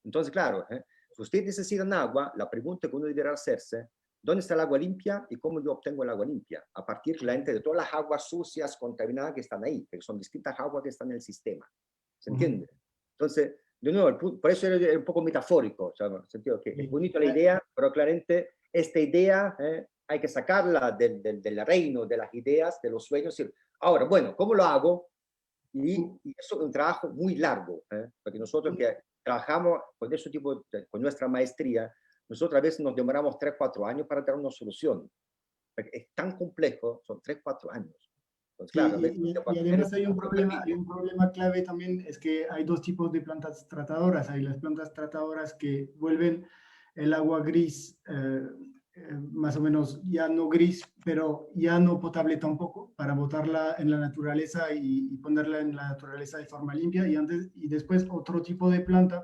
Entonces, claro, si ustedes necesitan agua, la pregunta que uno deberá hacerse, ¿dónde está el agua limpia y cómo yo obtengo el agua limpia? A partir de todas las aguas sucias, contaminadas que están ahí, porque son distintas aguas que están en el sistema. ¿Se entiende? Entonces, de nuevo, por eso era un poco metafórico, ¿sabes? En el sentido que es bonito la idea, pero claramente esta idea hay que sacarla del reino de las ideas, de los sueños. Ahora, bueno, ¿cómo lo hago? Y eso es un trabajo muy largo, porque nosotros que trabajamos con ese tipo, con nuestra maestría, nosotros a veces nos demoramos 3, 4 años para tener una solución. Porque es tan complejo, son 3, 4 años. Entonces, claro, y además hay un problema clave también, es que hay dos tipos de plantas tratadoras. Hay las plantas tratadoras que vuelven el agua gris, más o menos ya no gris, pero ya no potable tampoco, para botarla en la naturaleza y ponerla en la naturaleza de forma limpia. Y después otro tipo de planta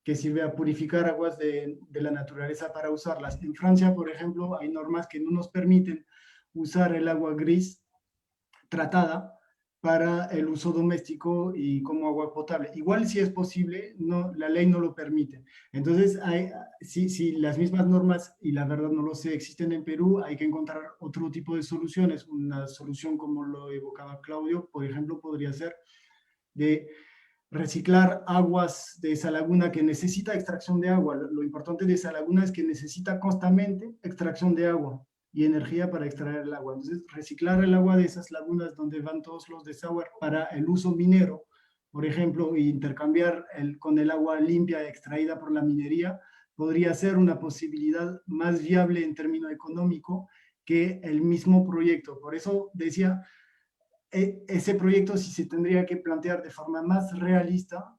que sirve a purificar aguas de la naturaleza para usarlas. En Francia, por ejemplo, hay normas que no nos permiten usar el agua gris tratada para el uso doméstico y como agua potable. Igual si es posible, no, la ley no lo permite. Entonces, si las mismas normas, y la verdad no lo sé, existen en Perú, hay que encontrar otro tipo de soluciones. Una solución como lo evocaba Claudio, por ejemplo, podría ser de reciclar aguas de esa laguna que necesita extracción de agua. Lo importante de esa laguna es que necesita constantemente extracción de agua y energía para extraer el agua. Entonces, reciclar el agua de esas lagunas donde van todos los desagües para el uso minero, por ejemplo, e intercambiar con el agua limpia extraída por la minería, podría ser una posibilidad más viable en términos económico que el mismo proyecto. Por eso decía, ese proyecto, si se tendría que plantear de forma más realista,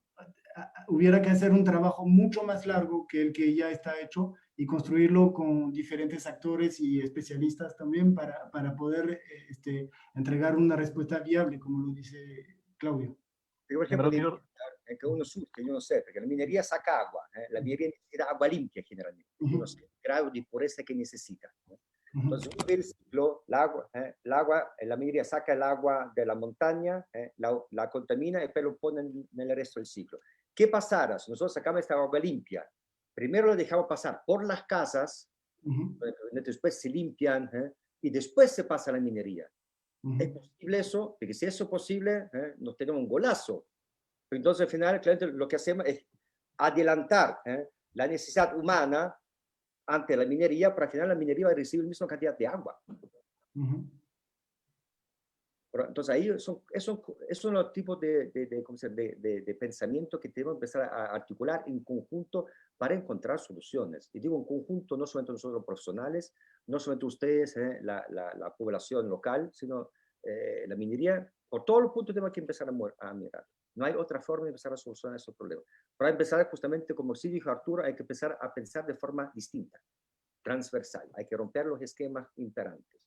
hubiera que hacer un trabajo mucho más largo que el que ya está hecho y construirlo con diferentes actores y especialistas también para poder entregar una respuesta viable, como lo dice Claudio. Por ejemplo, que uno surge, yo no sé, porque la minería saca agua, la minería necesita agua limpia generalmente, uno sabe el grado de pureza que necesita. Entonces, uno ve el ciclo, la minería saca el agua de la montaña, la contamina y después lo pone en el resto del ciclo. ¿Qué pasará si nosotros sacamos esta agua limpia? Primero la dejamos pasar por las casas, después se limpian y después se pasa a la minería. ¿Es posible eso? Porque si eso es posible, nos tenemos un golazo. Entonces, al final, claramente, lo que hacemos es adelantar la necesidad humana ante la minería, para al final la minería va a recibir la misma cantidad de agua. Entonces ahí son los tipos de pensamiento que tenemos que empezar a articular en conjunto para encontrar soluciones. Y digo en conjunto, no solamente nosotros los profesionales, no solamente ustedes, la población local, sino la minería. Por todos los puntos tenemos que empezar a mirar. No hay otra forma de empezar a solucionar esos problemas. Para empezar, justamente, como sí dijo Arturo, hay que empezar a pensar de forma distinta, transversal. Hay que romper los esquemas imperantes.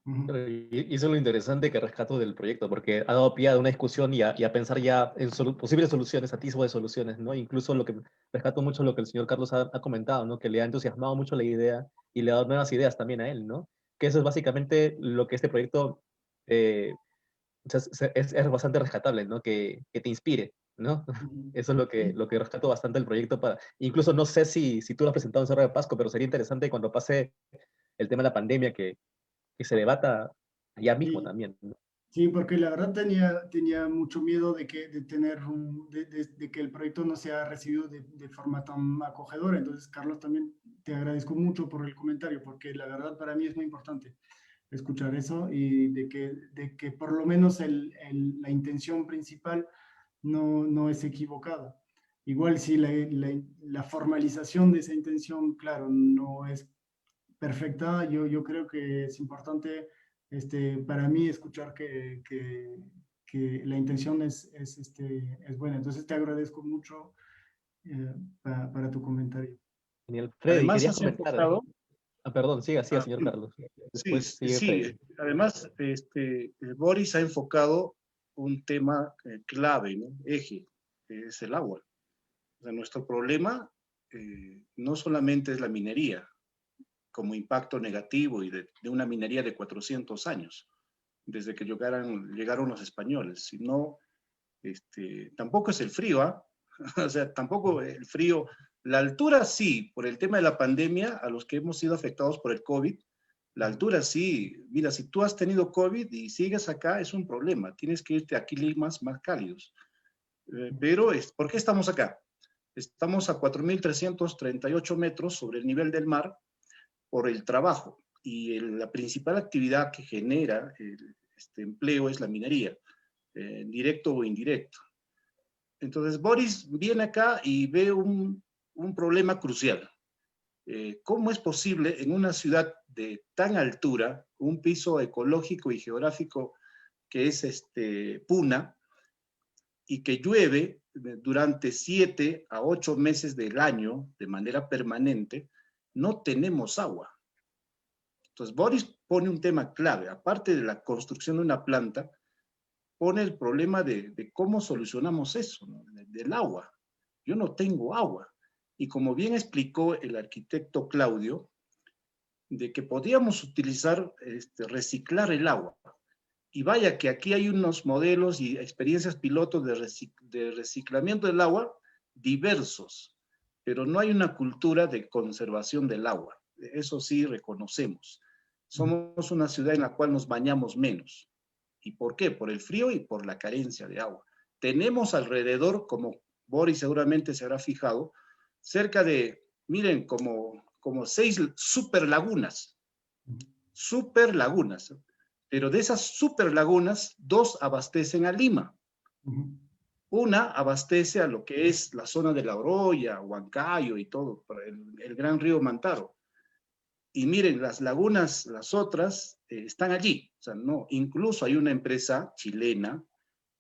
Y eso es lo interesante que rescato del proyecto, porque ha dado pie a una discusión y a pensar ya en posibles soluciones, atisbo de soluciones, ¿no? Incluso lo que rescato mucho lo que el señor Carlos ha comentado, ¿no? Que le ha entusiasmado mucho la idea y le ha dado nuevas ideas también a él, ¿no? Que eso es básicamente lo que este proyecto es bastante rescatable, ¿no? Que te inspire, ¿no? Eso es lo que rescato bastante del proyecto. Incluso no sé si tú lo has presentado en Cerro de Pasco, pero sería interesante cuando pase el tema de la pandemia que se debata allá mismo también, ¿no? Sí, porque la verdad tenía mucho miedo de que el proyecto no sea recibido de forma tan acogedora. Entonces, Carlos, también te agradezco mucho por el comentario, porque la verdad para mí es muy importante escuchar eso y de que por lo menos la intención principal no es equivocada. igual si la formalización de esa intención, claro, no es perfecta, yo creo que es importante para mí escuchar que la intención es buena. Entonces te agradezco mucho para tu comentario. Genial. Freddy, Además, querías has comentar. enfocado, Ah, perdón, siga, ah, señor Carlos. sí, Después sigue sí, Freddy. además, Boris ha enfocado un tema clave, ¿no? Eje, que es el agua. O sea, nuestro problema no solamente es la minería, como impacto negativo y de una minería de 400 años, desde que llegaron los españoles, sino tampoco es el frío, ¿ah? O sea, tampoco el frío, la altura sí, por el tema de la pandemia, a los que hemos sido afectados por el COVID, la altura sí, mira, si tú has tenido COVID y sigues acá, es un problema, tienes que irte a climas más cálidos. Pero, ¿por qué estamos acá? Estamos a 4.338 metros sobre el nivel del mar por el trabajo y la principal actividad que genera este empleo es la minería, directo o indirecto. Entonces, Boris viene acá y ve un problema crucial. ¿Cómo es posible en una ciudad de tan altura, un piso ecológico y geográfico que es Puna, y que llueve durante 7 a 8 meses del año de manera permanente, no tenemos agua? Entonces, Boris pone un tema clave, aparte de la construcción de una planta, pone el problema de cómo solucionamos eso, ¿no? Del agua. Yo no tengo agua. Y como bien explicó el arquitecto Claudio, de que podíamos utilizar, reciclar el agua. Y vaya que aquí hay unos modelos y experiencias pilotos de reciclamiento del agua diversos, pero no hay una cultura de conservación del agua. Eso sí reconocemos. Somos una ciudad en la cual nos bañamos menos. ¿Y por qué? Por el frío y por la carencia de agua. Tenemos alrededor, como Boris seguramente se habrá fijado, cerca de, miren, como 6 super lagunas. Super lagunas. Pero de esas super lagunas, 2 abastecen a Lima. Una abastece a lo que es la zona de La Oroya, Huancayo y todo, el gran río Mantaro. Y miren, las lagunas, las otras, están allí. O sea, no, incluso hay una empresa chilena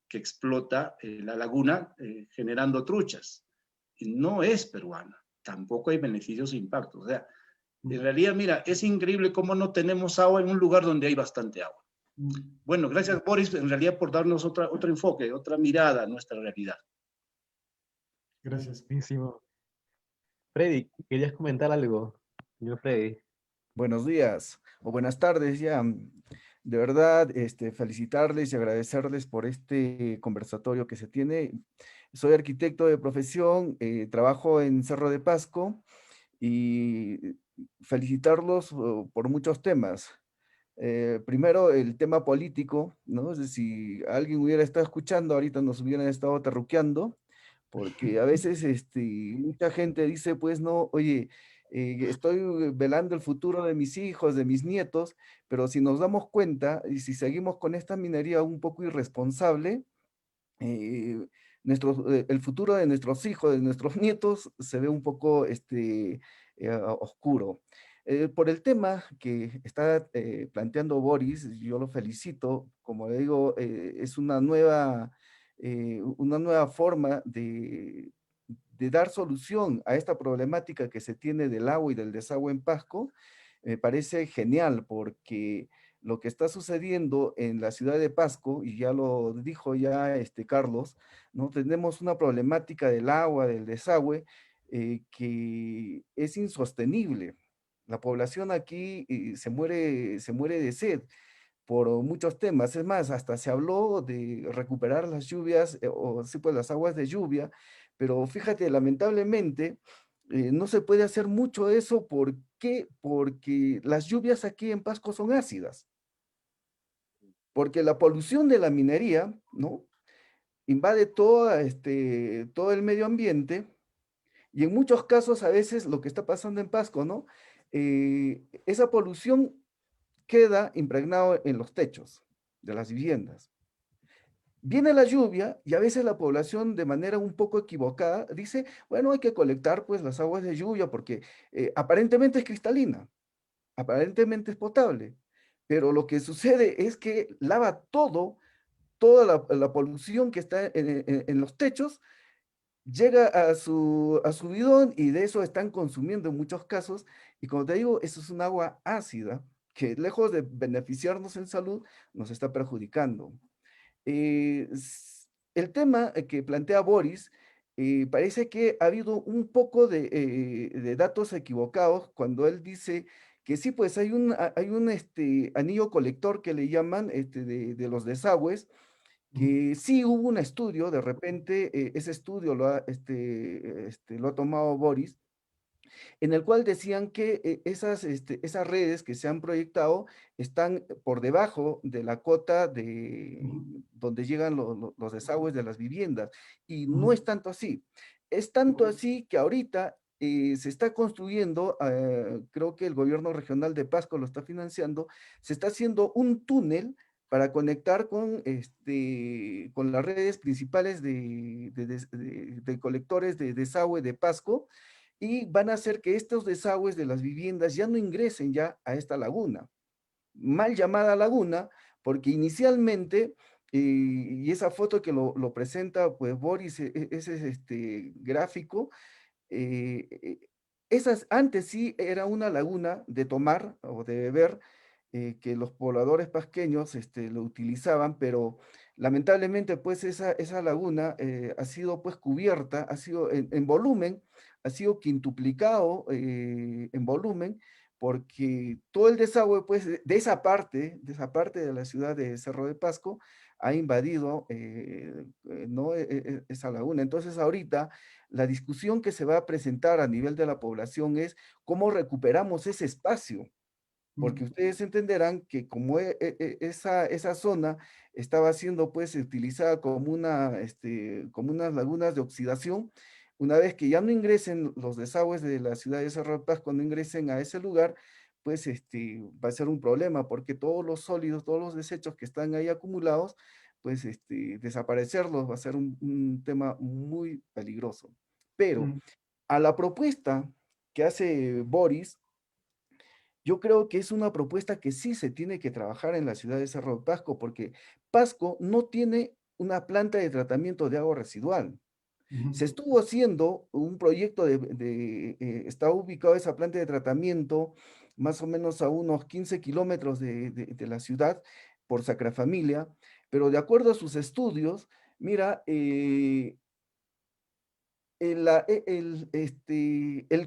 que explota la laguna generando truchas. Y no es peruana. Tampoco hay beneficios e impactos. O sea, en realidad, mira, es increíble cómo no tenemos agua en un lugar donde hay bastante agua. Bueno, gracias, Boris, en realidad por darnos otro enfoque, otra mirada a nuestra realidad. Gracias. Buenísimo. Freddy, ¿querías comentar algo? Señor Freddy. Buenos días o buenas tardes ya. De verdad, felicitarles y agradecerles por este conversatorio que se tiene. Soy arquitecto de profesión, trabajo en Cerro de Pasco y felicitarlos por muchos temas. Primero, el tema político, ¿no? Es decir, si alguien hubiera estado escuchando, ahorita nos hubieran estado terruqueando, porque a veces mucha gente dice, pues no, oye, estoy velando el futuro de mis hijos, de mis nietos, pero si nos damos cuenta y si seguimos con esta minería un poco irresponsable, el futuro de nuestros hijos, de nuestros nietos, se ve un poco oscuro. Por el tema que está planteando Boris, yo lo felicito, como le digo, es una nueva forma de dar solución a esta problemática que se tiene del agua y del desagüe en Pasco. Me parece genial porque lo que está sucediendo en la ciudad de Pasco, y ya lo dijo ya Carlos, ¿no? Tenemos una problemática del agua, del desagüe, que es insostenible. La población aquí se muere de sed por muchos temas. Es más, hasta se habló de recuperar las lluvias, o sí, pues las aguas de lluvia, pero fíjate, lamentablemente, no se puede hacer mucho de eso. ¿Por qué? Porque las lluvias aquí en Pasco son ácidas. Porque la polución de la minería, ¿no? Invade todo el medio ambiente, y en muchos casos a veces lo que está pasando en Pasco, ¿no? Esa polución queda impregnado en los techos de las viviendas. viene la lluvia y a veces la población de manera un poco equivocada dice, bueno, hay que colectar pues las aguas de lluvia porque aparentemente es cristalina, aparentemente es potable, pero lo que sucede es que lava toda la polución que está en los techos, llega a su bidón y de eso están consumiendo en muchos casos. Y como te digo, eso es un agua ácida que lejos de beneficiarnos en salud, nos está perjudicando. El tema que plantea Boris, parece que ha habido un poco de datos equivocados cuando él dice que sí, pues hay un anillo colector que le llaman de los desagües, que sí hubo un estudio, de repente ese estudio lo ha tomado Boris, en el cual decían que esas redes que se han proyectado están por debajo de la cota de donde llegan los desagües de las viviendas, y no es tanto así. Es tanto así que ahorita se está construyendo, creo que el gobierno regional de Pasco lo está financiando, se está haciendo un túnel para conectar con las redes principales de colectores de desagüe de Pasco, y van a hacer que estos desagües de las viviendas ya no ingresen ya a esta laguna, mal llamada laguna, porque inicialmente, y esa foto que lo presenta pues Boris, ese gráfico, antes sí era una laguna de tomar o de beber, que los pobladores pasqueños lo utilizaban, pero lamentablemente pues esa laguna ha sido pues cubierta, ha sido en volumen, ha sido quintuplicado en volumen, porque todo el desagüe pues de esa parte de la ciudad de Cerro de Pasco ha invadido ¿no? Esa laguna. Entonces ahorita la discusión que se va a presentar a nivel de la población es cómo recuperamos ese espacio, porque ustedes entenderán que como esa zona estaba siendo pues utilizada como como unas lagunas de oxidación, una vez que ya no ingresen los desagües de la ciudad de Cerro de Pasco, no ingresen a ese lugar, pues va a ser un problema, porque todos los sólidos, todos los desechos que están ahí acumulados, pues desaparecerlos va a ser un tema muy peligroso. Pero a la propuesta que hace Boris, yo creo que es una propuesta que sí se tiene que trabajar en la ciudad de Cerro de Pasco, porque Pasco no tiene una planta de tratamiento de agua residual. Se estuvo haciendo un proyecto está ubicado esa planta de tratamiento más o menos a unos 15 kilómetros de la ciudad por Sacrafamilia, pero de acuerdo a sus estudios, mira, el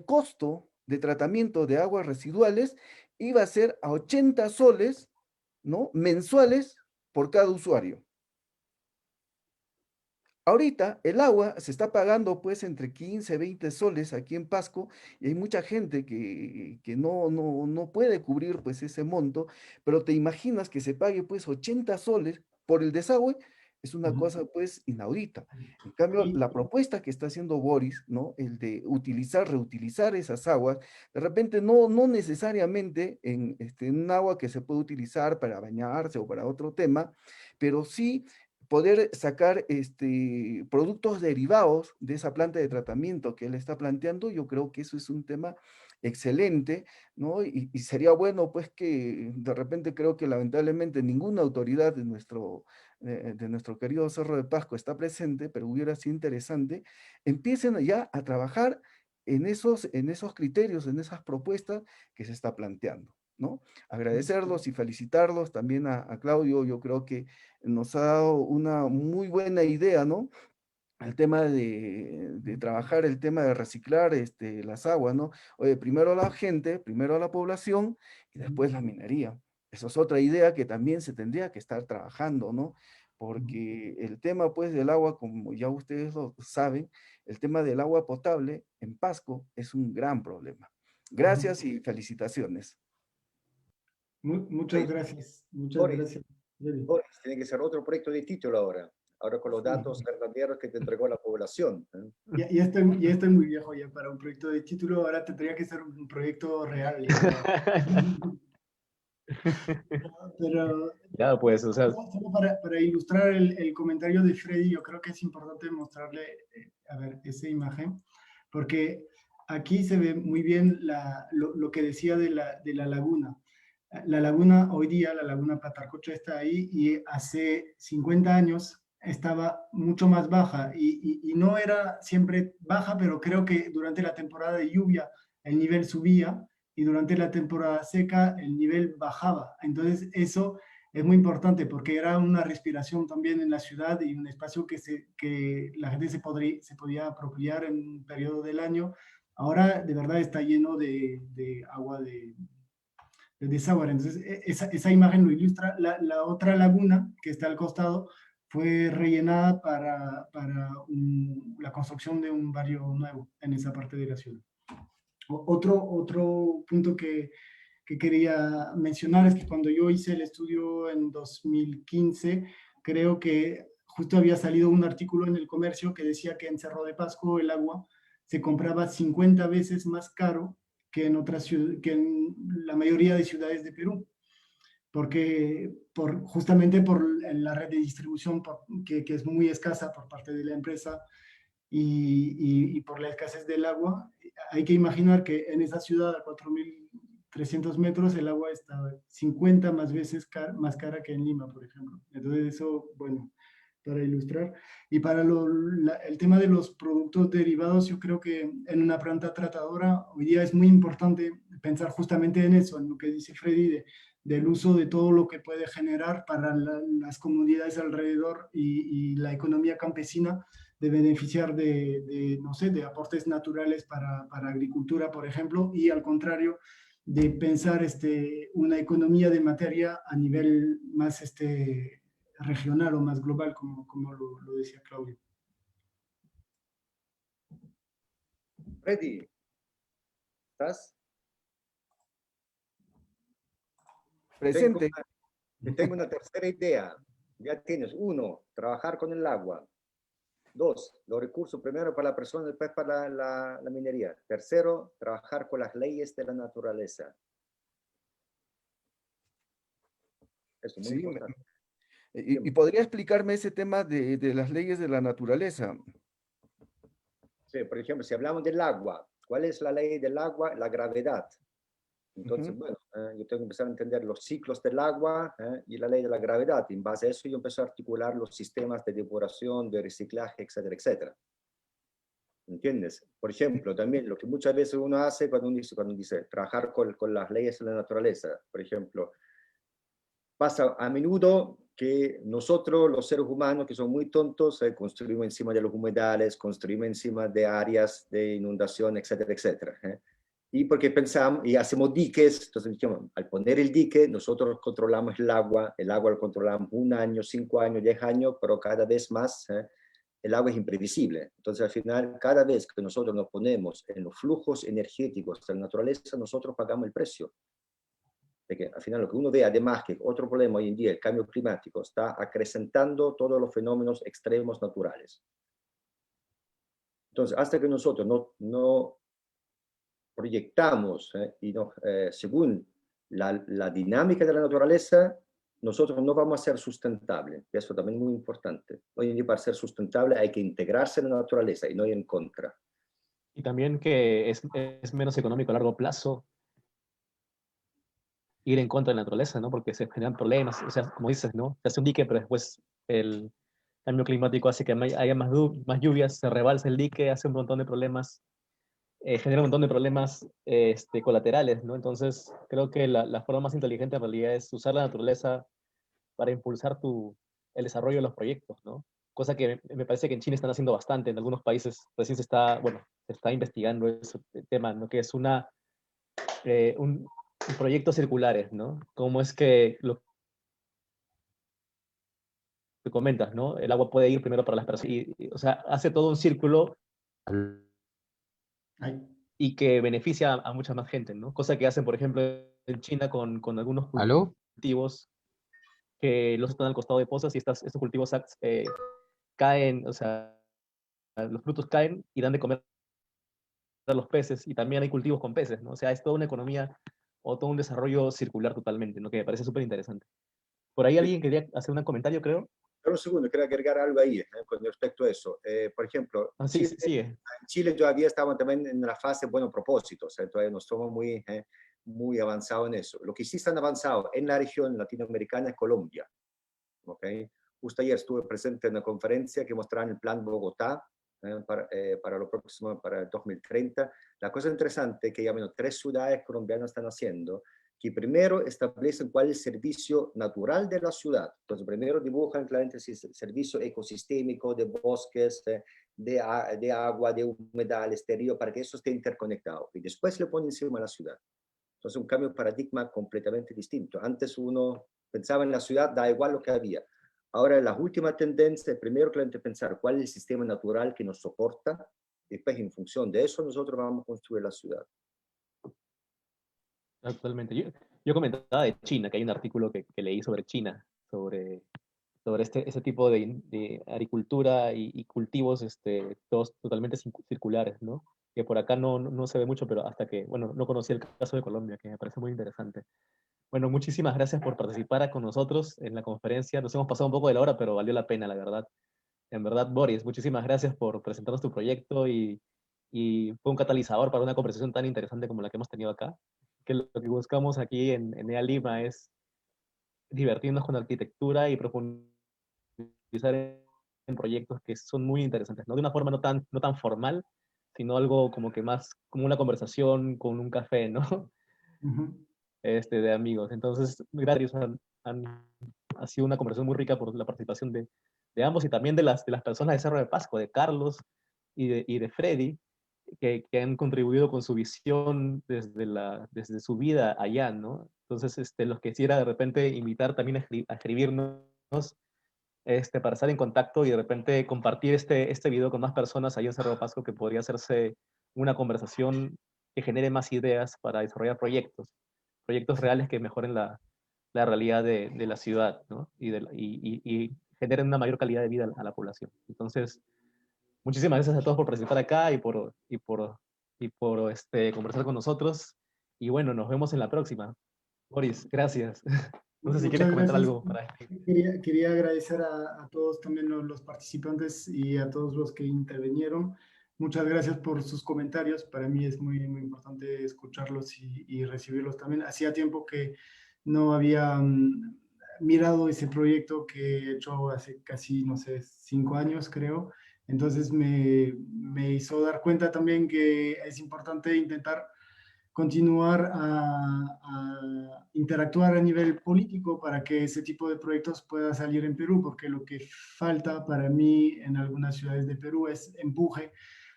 costo de tratamiento de aguas residuales iba a ser a 80 soles, ¿no? Mensuales por cada usuario. Ahorita el agua se está pagando pues entre 15, 20 soles aquí en Pasco, y hay mucha gente que no puede cubrir pues ese monto, pero te imaginas que se pague pues 80 soles por el desagüe. Es una cosa pues inaudita. En cambio, la propuesta que está haciendo Boris, ¿no? El de reutilizar esas aguas, de repente no necesariamente en un agua que se puede utilizar para bañarse o para otro tema, pero sí poder sacar productos derivados de esa planta de tratamiento que él está planteando. Yo creo que eso es un tema excelente, ¿no? Y sería bueno, pues, que de repente creo que lamentablemente ninguna autoridad de nuestro querido Cerro de Pasco está presente, pero hubiera sido interesante, empiecen ya a trabajar en esos criterios, en esas propuestas que se está planteando, ¿no? Agradecerlos y felicitarlos también a Claudio. Yo creo que nos ha dado una muy buena idea, ¿no? El tema de trabajar el tema de reciclar las aguas, ¿no? Oye, primero la gente, primero la población y después la minería. Esa es otra idea que también se tendría que estar trabajando, ¿no? Porque el tema, pues, del agua, como ya ustedes lo saben, el tema del agua potable en Pasco es un gran problema. Gracias y felicitaciones. Muchas gracias. Muchas Boris, gracias. Boris, tiene que ser otro proyecto de título ahora con los datos verdaderos que te entregó la población. Ya estoy muy viejo ya para un proyecto de título, ahora tendría que ser un proyecto real. Pero Ya, pues, o sea, solo para ilustrar el comentario de Freddy, yo creo que es importante mostrarle, a ver, esa imagen, porque aquí se ve muy bien lo que decía de la laguna. La laguna hoy día, la laguna Patarcocha está ahí y hace 50 años estaba mucho más baja y no era siempre baja, pero creo que durante la temporada de lluvia el nivel subía y durante la temporada seca el nivel bajaba. Entonces eso es muy importante porque era una respiración también en la ciudad y un espacio que la gente se podía apropiar en un periodo del año. Ahora de verdad está lleno de agua de desagüe. Entonces esa imagen lo ilustra. La otra laguna que está al costado fue rellenada para la construcción de un barrio nuevo en esa parte de la ciudad. Otro punto que quería mencionar es que cuando yo hice el estudio en 2015, creo que justo había salido un artículo en El Comercio que decía que en Cerro de Pasco el agua se compraba 50 veces más caro que en que en la mayoría de ciudades de Perú, porque justamente por la red de distribución que es muy escasa por parte de la empresa y por la escasez del agua. Hay que imaginar que en esa ciudad a 4.300 metros el agua está 50 más veces más cara que en Lima, por ejemplo. Entonces eso, bueno, para ilustrar. Y para el tema de los productos derivados, yo creo que en una planta tratadora hoy día es muy importante pensar justamente en eso, en lo que dice Freddy, del uso de todo lo que puede generar para las comunidades alrededor y la economía campesina, de beneficiar no sé, de aportes naturales para agricultura, por ejemplo, y al contrario, de pensar una economía de materia a nivel más regional o más global, como lo decía Claudio. Freddy, ¿estás? Presente. Tengo una tercera idea. Ya tienes, 1, trabajar con el agua. 2, los recursos primero para la persona, después para la minería. 3, trabajar con las leyes de la naturaleza. Eso es muy Sí, importante. y podría explicarme ese tema de las leyes de la naturaleza. Sí, por ejemplo, si hablamos del agua, ¿cuál es la ley del agua? La gravedad. Entonces, bueno, yo tengo que empezar a entender los ciclos del agua y la ley de la gravedad. Y en base a eso yo empiezo a articular los sistemas de depuración, de reciclaje, etcétera, etcétera. ¿Entiendes? Por ejemplo, también lo que muchas veces uno hace cuando dice trabajar con las leyes de la naturaleza, por ejemplo, pasa a menudo que nosotros, los seres humanos, que son muy tontos, construimos encima de los humedales, construimos encima de áreas de inundación, etcétera, etcétera. Y porque pensamos y hacemos diques, entonces dijimos, al poner el dique, nosotros controlamos el agua lo controlamos 1 año, 5 años, 10 años, pero cada vez más el agua es imprevisible. Entonces, al final, cada vez que nosotros nos ponemos en los flujos energéticos de la naturaleza, nosotros pagamos el precio. De que al final lo que uno ve, además, que otro problema hoy en día, el cambio climático, está acrecentando todos los fenómenos extremos naturales. Entonces, hasta que nosotros no proyectamos y según la dinámica de la naturaleza, nosotros no vamos a ser sustentables. Eso también es muy importante. Hoy en día, para ser sustentable hay que integrarse en la naturaleza y no ir en contra. y también que es menos económico a largo plazo ir en contra de la naturaleza, ¿no? Porque se generan problemas, o sea, como dices, ¿no? Se hace un dique, pero después el cambio climático hace que haya más lluvias, se rebalsa el dique, hace un montón de problemas, genera un montón de problemas colaterales, ¿no? Entonces, creo que la forma más inteligente en realidad es usar la naturaleza para impulsar el desarrollo de los proyectos, ¿no? Cosa que me parece que en China están haciendo bastante, en algunos países recién se está investigando ese tema, ¿no? Que es un proyectos circulares, ¿no? Cómo es que lo que comentas, ¿no? El agua puede ir primero para las personas, o sea, hace todo un círculo y que beneficia a mucha más gente, ¿no? Cosa que hacen, por ejemplo, en China con algunos ¿Aló? cultivos que los están al costado de pozas y estos cultivos caen, o sea, los frutos caen y dan de comer a los peces, y también hay cultivos con peces, ¿no? O sea, es toda una economía o todo un desarrollo circular totalmente, ¿no? Que me parece súper interesante. Por ahí alguien quería hacer un comentario, creo. Pero un segundo, quiero agregar algo ahí con respecto a eso. Por ejemplo, Ah, sí, sigue. en Chile todavía estamos también en la fase buenos propósitos, todavía no somos muy avanzados en eso. Lo que sí están avanzados en la región latinoamericana es Colombia. ¿Okay? Justo ayer estuve presente en una conferencia que mostraban el plan Bogotá para lo próximo, para el 2030. La cosa interesante es que ya menos 3 ciudades colombianas están haciendo, que primero establecen cuál es el servicio natural de la ciudad. Entonces, primero dibujan claramente el servicio ecosistémico de bosques, de agua, de humedales, de río, para que eso esté interconectado. Y después le ponen encima a la ciudad. Entonces, un cambio de paradigma completamente distinto. Antes uno pensaba en la ciudad, da igual lo que había. Ahora, la última tendencia es primero claramente pensar cuál es el sistema natural que nos soporta, y después en función de eso nosotros vamos a construir la ciudad. Actualmente. Yo comentaba de China, que hay un artículo que leí sobre China, sobre ese tipo de agricultura y cultivos todos totalmente circulares, ¿no? Que por acá no se ve mucho, pero hasta que, bueno, no conocí el caso de Colombia, que me parece muy interesante. Bueno, muchísimas gracias por participar con nosotros en la conferencia. Nos hemos pasado un poco de la hora, pero valió la pena, la verdad. En verdad, Boris, muchísimas gracias por presentarnos tu proyecto y fue un catalizador para una conversación tan interesante como la que hemos tenido acá. Que lo que buscamos aquí en EA Lima es divertirnos con la arquitectura y profundizar en proyectos que son muy interesantes, ¿no? De una forma no tan formal, sino algo como que más como una conversación con un café, ¿no? De amigos. Entonces, gracias, ha sido una conversación muy rica por la participación de ambos y también de las personas de Cerro de Pasco, de Carlos y de Freddy, que han contribuido con su visión desde su vida allá, ¿no? Entonces, los quisiera de repente invitar también a escribirnos para estar en contacto y de repente compartir este video con más personas ahí en Cerro de Pasco, que podría hacerse una conversación que genere más ideas para desarrollar proyectos reales que mejoren la realidad de la ciudad, ¿no? Y generen una mayor calidad de vida a la población. Entonces, muchísimas gracias a todos por participar acá y por conversar con nosotros. Y bueno, nos vemos en la próxima. Boris, gracias. No sé si quieres Muchas comentar gracias. algo para Quería agradecer a todos también los participantes y a todos los que intervinieron. Muchas gracias por sus comentarios. Para mí es muy importante escucharlos y recibirlos también. Hacía tiempo que no había mirado ese proyecto que he hecho hace casi, no sé, 5 años, creo. Entonces me hizo dar cuenta también que es importante intentar continuar a interactuar a nivel político para que ese tipo de proyectos pueda salir en Perú, porque lo que falta para mí en algunas ciudades de Perú es empuje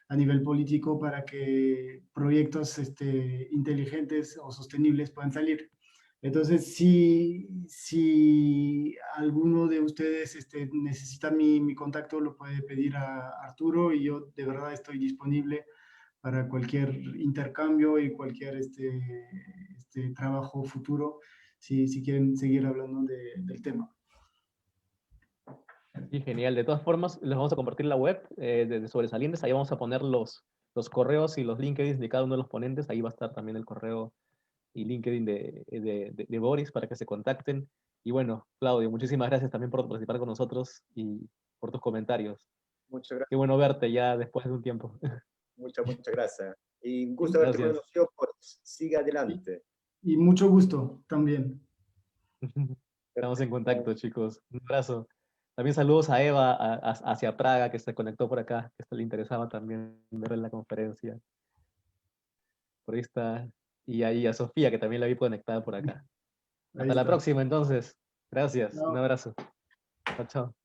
a nivel político para que proyectos inteligentes o sostenibles puedan salir. Entonces, si alguno de ustedes necesita mi contacto, lo puede pedir a Arturo y yo de verdad estoy disponible para cualquier intercambio y cualquier trabajo futuro, si quieren seguir hablando del tema. Sí, genial. De todas formas, les vamos a compartir la web de Sobresalientes. Ahí vamos a poner los correos y los LinkedIn de cada uno de los ponentes. Ahí va a estar también el correo y LinkedIn de Boris para que se contacten. Y bueno, Claudio, muchísimas gracias también por participar con nosotros y por tus comentarios. Muchas gracias. Qué bueno verte ya después de un tiempo. Muchas gracias. Y un gusto haberte conocido. Siga adelante. Y mucho gusto también. Estamos en contacto, chicos. Un abrazo. También saludos a Eva hacia Praga, que se conectó por acá, que le interesaba también ver en la conferencia. Por ahí está. Y ahí a Sofía, que también la vi conectada por acá. Hasta la próxima, entonces. Gracias. Un abrazo. Chao, chao.